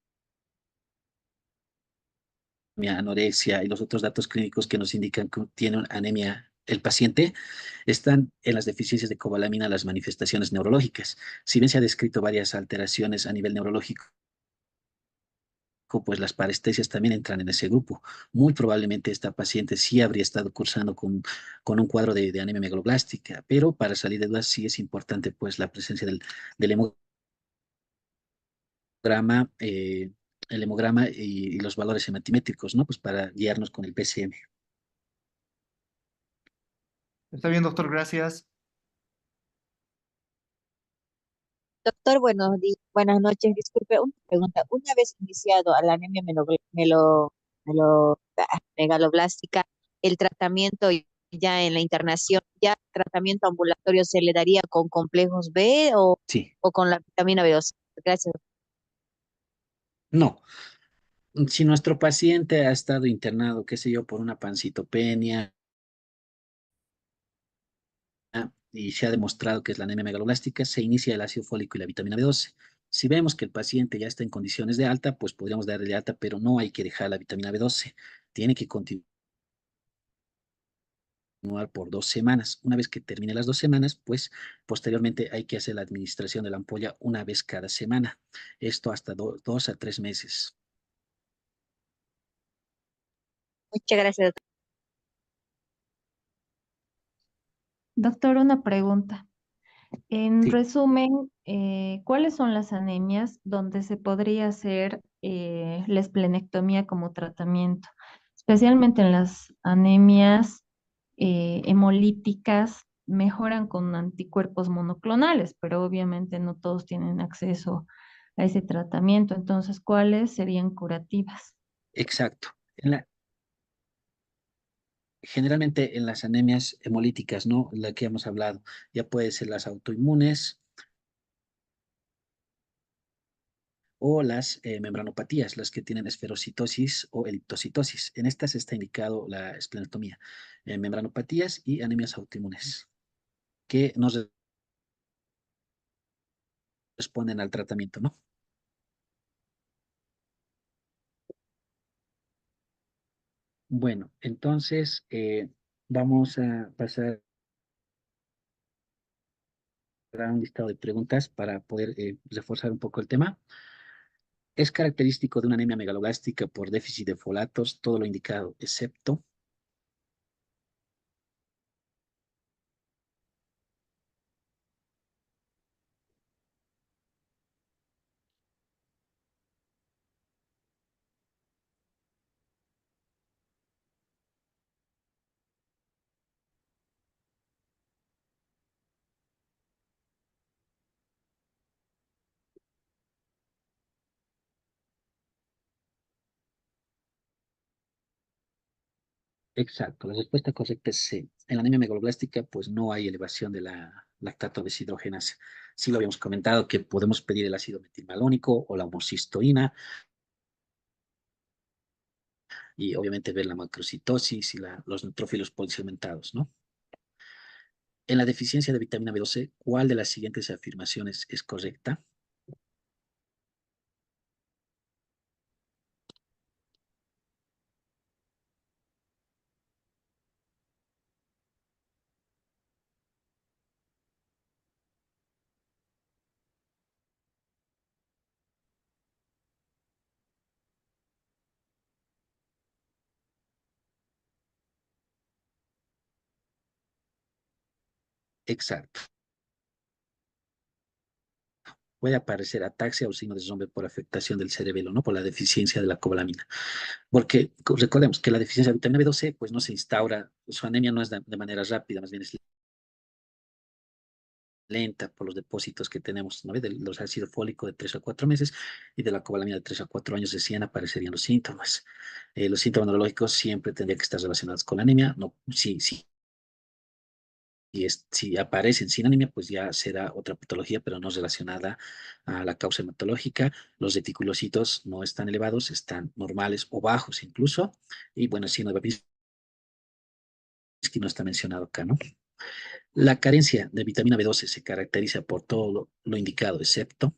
anorexia y los otros datos clínicos que nos indican que tiene anemia el paciente, están en las deficiencias de cobalamina las manifestaciones neurológicas. Si bien se ha descrito varias alteraciones a nivel neurológico, pues las parestesias también entran en ese grupo. Muy probablemente esta paciente sí habría estado cursando con un cuadro de anemia megaloblástica, pero para salir de dudas sí es importante pues la presencia del hemograma, el hemograma y los valores hematimétricos, ¿no? Pues para guiarnos con el PCM. Está bien, doctor. Gracias. doctor, buenas noches. Disculpe, una pregunta. Una vez iniciado a la anemia megaloblástica, el tratamiento ya en la internación, ya tratamiento ambulatorio se le daría con complejos B Sí, o con la vitamina B12. Gracias. no. Si nuestro paciente ha estado internado, qué sé yo, por una pancitopenia y se ha demostrado que es la anemia megaloblástica, se inicia el ácido fólico y la vitamina B12. Si vemos que el paciente ya está en condiciones de alta, pues podríamos darle de alta, pero no hay que dejar la vitamina B12. Tiene que continuar por 2 semanas. Una vez que termine las 2 semanas, pues posteriormente hay que hacer la administración de la ampolla una vez cada semana. Esto hasta 2 a 3 meses. Muchas gracias, doctor. Doctor, una pregunta. En Sí. resumen, ¿cuáles son las anemias donde se podría hacer la esplenectomía como tratamiento? Especialmente en las anemias hemolíticas, mejoran con anticuerpos monoclonales, pero obviamente no todos tienen acceso a ese tratamiento. Entonces, ¿cuáles serían curativas? Exacto. Generalmente en las anemias hemolíticas, ¿no? La que hemos hablado, ya puede ser las autoinmunes o las membranopatías, las que tienen esferocitosis o eritrocitosis. En estas está indicado la esplenectomía. Membranopatías y anemias autoinmunes, que nos responden al tratamiento, ¿no? Bueno, entonces vamos a pasar a un listado de preguntas para poder reforzar un poco el tema. Es característico de una anemia megaloblástica por déficit de folatos, todo lo indicado, excepto. Exacto, la respuesta correcta es C. En la anemia megaloblástica, pues no hay elevación de la lactato deshidrogenasa. Sí lo habíamos comentado que podemos pedir el ácido metilmalónico o la homocistoína y obviamente ver la macrocitosis y los neutrófilos polisegmentados, ¿no? En la deficiencia de vitamina B12, ¿cuál de las siguientes afirmaciones es correcta? Exacto. Puede aparecer ataxia o signo de Rombe por afectación del cerebelo, ¿no? Por la deficiencia de la cobalamina. Porque recordemos que la deficiencia de vitamina B12, pues no se instaura, su anemia no es de manera rápida, más bien es lenta por los depósitos que tenemos, ¿no? De los ácidos fólicos de 3 a 4 meses y de la cobalamina de 3 a 4 años recién aparecerían los síntomas. Los síntomas neurológicos siempre tendrían que estar relacionados con la anemia. No, si aparecen sin anemia, pues ya será otra patología, pero no relacionada a la causa hematológica. Los reticulocitos no están elevados, están normales o bajos incluso. Y bueno, el signo de Babinski no está mencionado acá, ¿no? La carencia de vitamina B12 se caracteriza por todo lo indicado, excepto.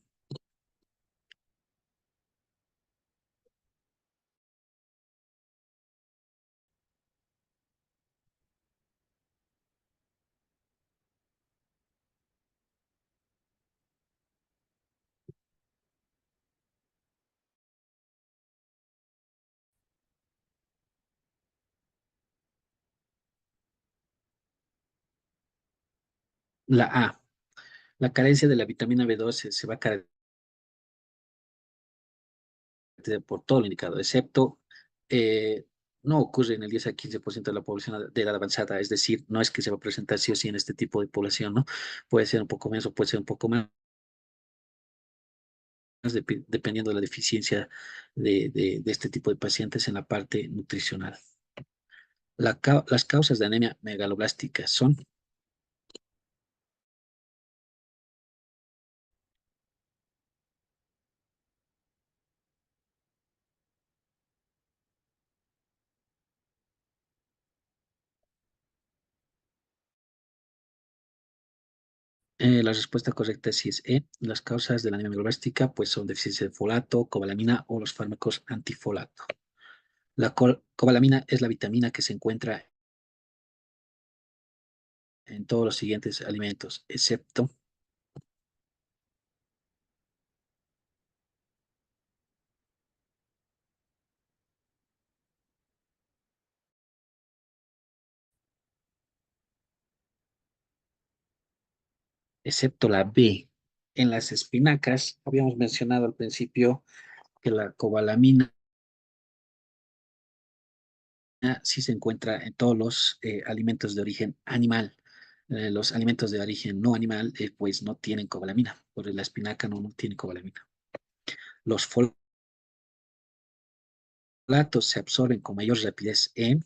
La A, la carencia de la vitamina B12 se va a caracterizar por todo lo indicado, excepto no ocurre en el 10 a 15% de la población de edad avanzada, es decir, no es que se va a presentar sí o sí en este tipo de población, ¿no? Puede ser un poco menos o puede ser un poco más, dependiendo de la deficiencia de este tipo de pacientes en la parte nutricional. Las causas de anemia megaloblástica son. La respuesta correcta sí es E. Las causas de la anemia megaloblástica pues son deficiencia de folato, cobalamina o los fármacos antifolato. La cobalamina es la vitamina que se encuentra en todos los siguientes alimentos, excepto la B. En las espinacas, habíamos mencionado al principio que la cobalamina sí se encuentra en todos los alimentos de origen animal. Los alimentos de origen no animal, pues no tienen cobalamina, porque la espinaca no tiene cobalamina. Los folatos se absorben con mayor rapidez en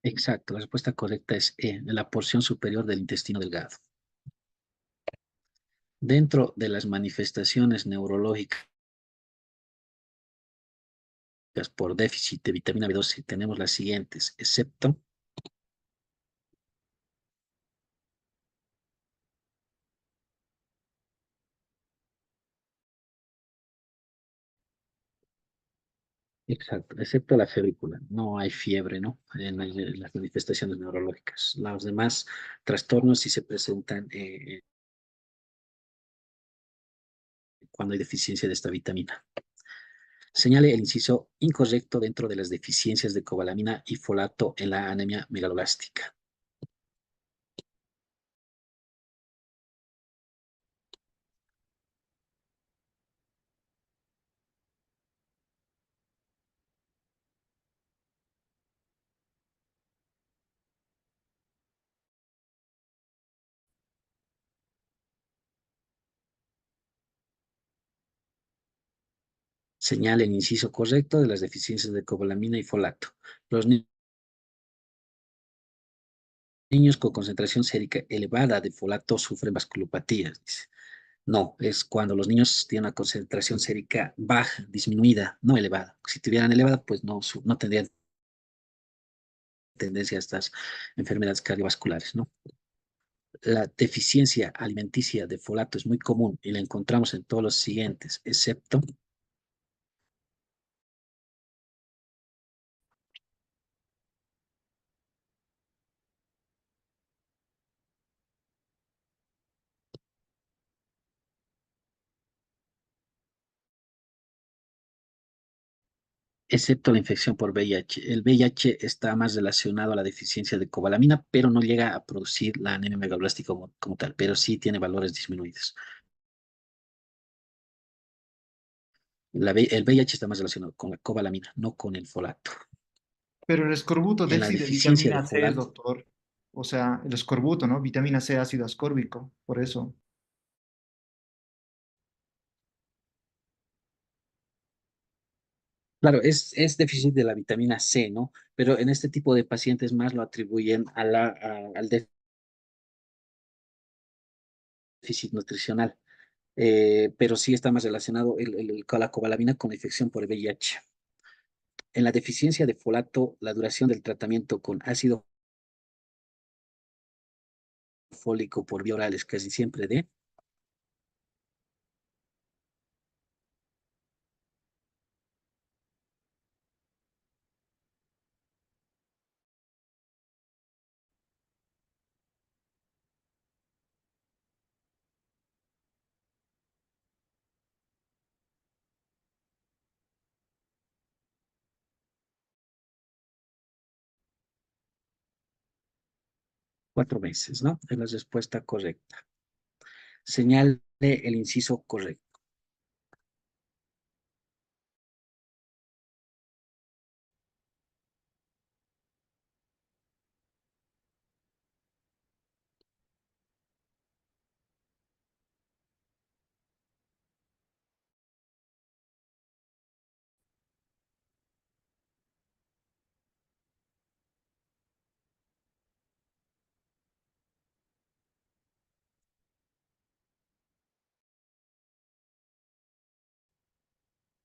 exacto, la respuesta correcta es E, en la porción superior del intestino delgado. Dentro de las manifestaciones neurológicas por déficit de vitamina B12 tenemos las siguientes, excepto exacto, excepto la febrícula. No hay fiebre, ¿no? En las manifestaciones neurológicas. Los demás trastornos sí se presentan cuando hay deficiencia de esta vitamina. Señale el inciso incorrecto dentro de las deficiencias de cobalamina y folato en la anemia megaloblástica. Señale el inciso correcto de las deficiencias de cobalamina y folato. Los niños con concentración sérica elevada de folato sufren vasculopatías, dice. No, es cuando los niños tienen una concentración sérica baja, disminuida, no elevada. Si tuvieran elevada, pues no tendrían tendencia a estas enfermedades cardiovasculares, ¿no? La deficiencia alimenticia de folato es muy común y la encontramos en todos los siguientes, excepto excepto la infección por VIH. El VIH está más relacionado a la deficiencia de cobalamina, pero no llega a producir la anemia megaloblástica como tal, pero sí tiene valores disminuidos. El VIH está más relacionado con la cobalamina, no con el folato. Pero el escorbuto, En la déficit de deficiencia de vitamina C, folato, doctor. O sea, el escorbuto, ¿no? Vitamina C, ácido ascórbico, por eso. claro, es déficit de la vitamina C, ¿no? Pero en este tipo de pacientes más lo atribuyen al déficit nutricional. Pero sí está más relacionado con la cobalamina con la infección por VIH. En la deficiencia de folato, la duración del tratamiento con ácido fólico por vía oral es casi siempre de 4 meses, ¿no? Es la respuesta correcta. Señale el inciso correcto.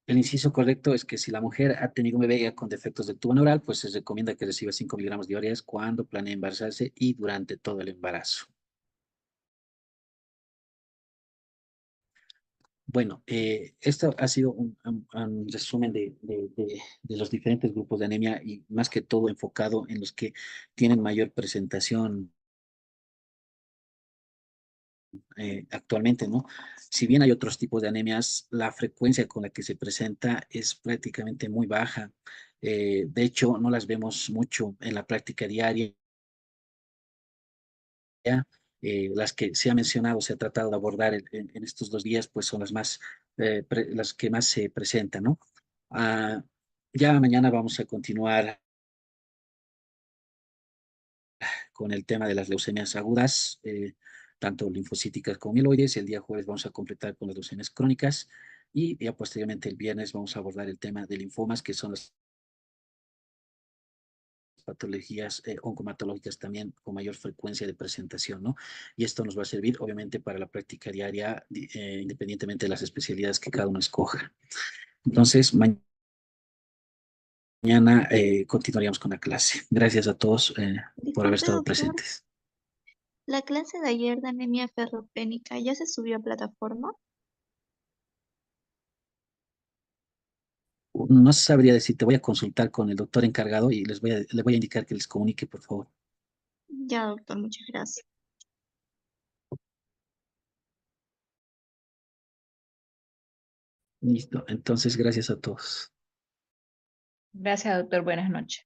El inciso correcto es que si la mujer ha tenido un bebé ya con defectos del tubo neural, pues se recomienda que reciba 5 miligramos diarias cuando planea embarazarse y durante todo el embarazo. Bueno, esto ha sido un resumen de los diferentes grupos de anemia y más que todo enfocado en los que tienen mayor presentación actualmente, ¿no? Si bien hay otros tipos de anemias, la frecuencia con la que se presenta es prácticamente muy baja. De hecho, no las vemos mucho en la práctica diaria. Las que se ha mencionado, se ha tratado de abordar en estos 2 días, pues son las que más se presentan, ¿no? Ah, Ya mañana vamos a continuar con el tema de las leucemias agudas, tanto linfocíticas como mieloides. El día jueves vamos a completar con las leucemias crónicas y ya posteriormente el viernes vamos a abordar el tema de linfomas, que son las patologías oncomatológicas también con mayor frecuencia de presentación, ¿no? Y esto nos va a servir, obviamente, para la práctica diaria, independientemente de las especialidades que cada uno escoja. Entonces, mañana continuaríamos con la clase. Gracias a todos por haber Disculpe, estado doctor. presentes. La clase de ayer de anemia ferropénica ya se subió a plataforma. No sabría decir, te voy a consultar con el doctor encargado y le voy a indicar que les comunique, por favor. Ya, doctor, muchas gracias. Listo. Entonces, gracias a todos. Gracias, doctor. Buenas noches.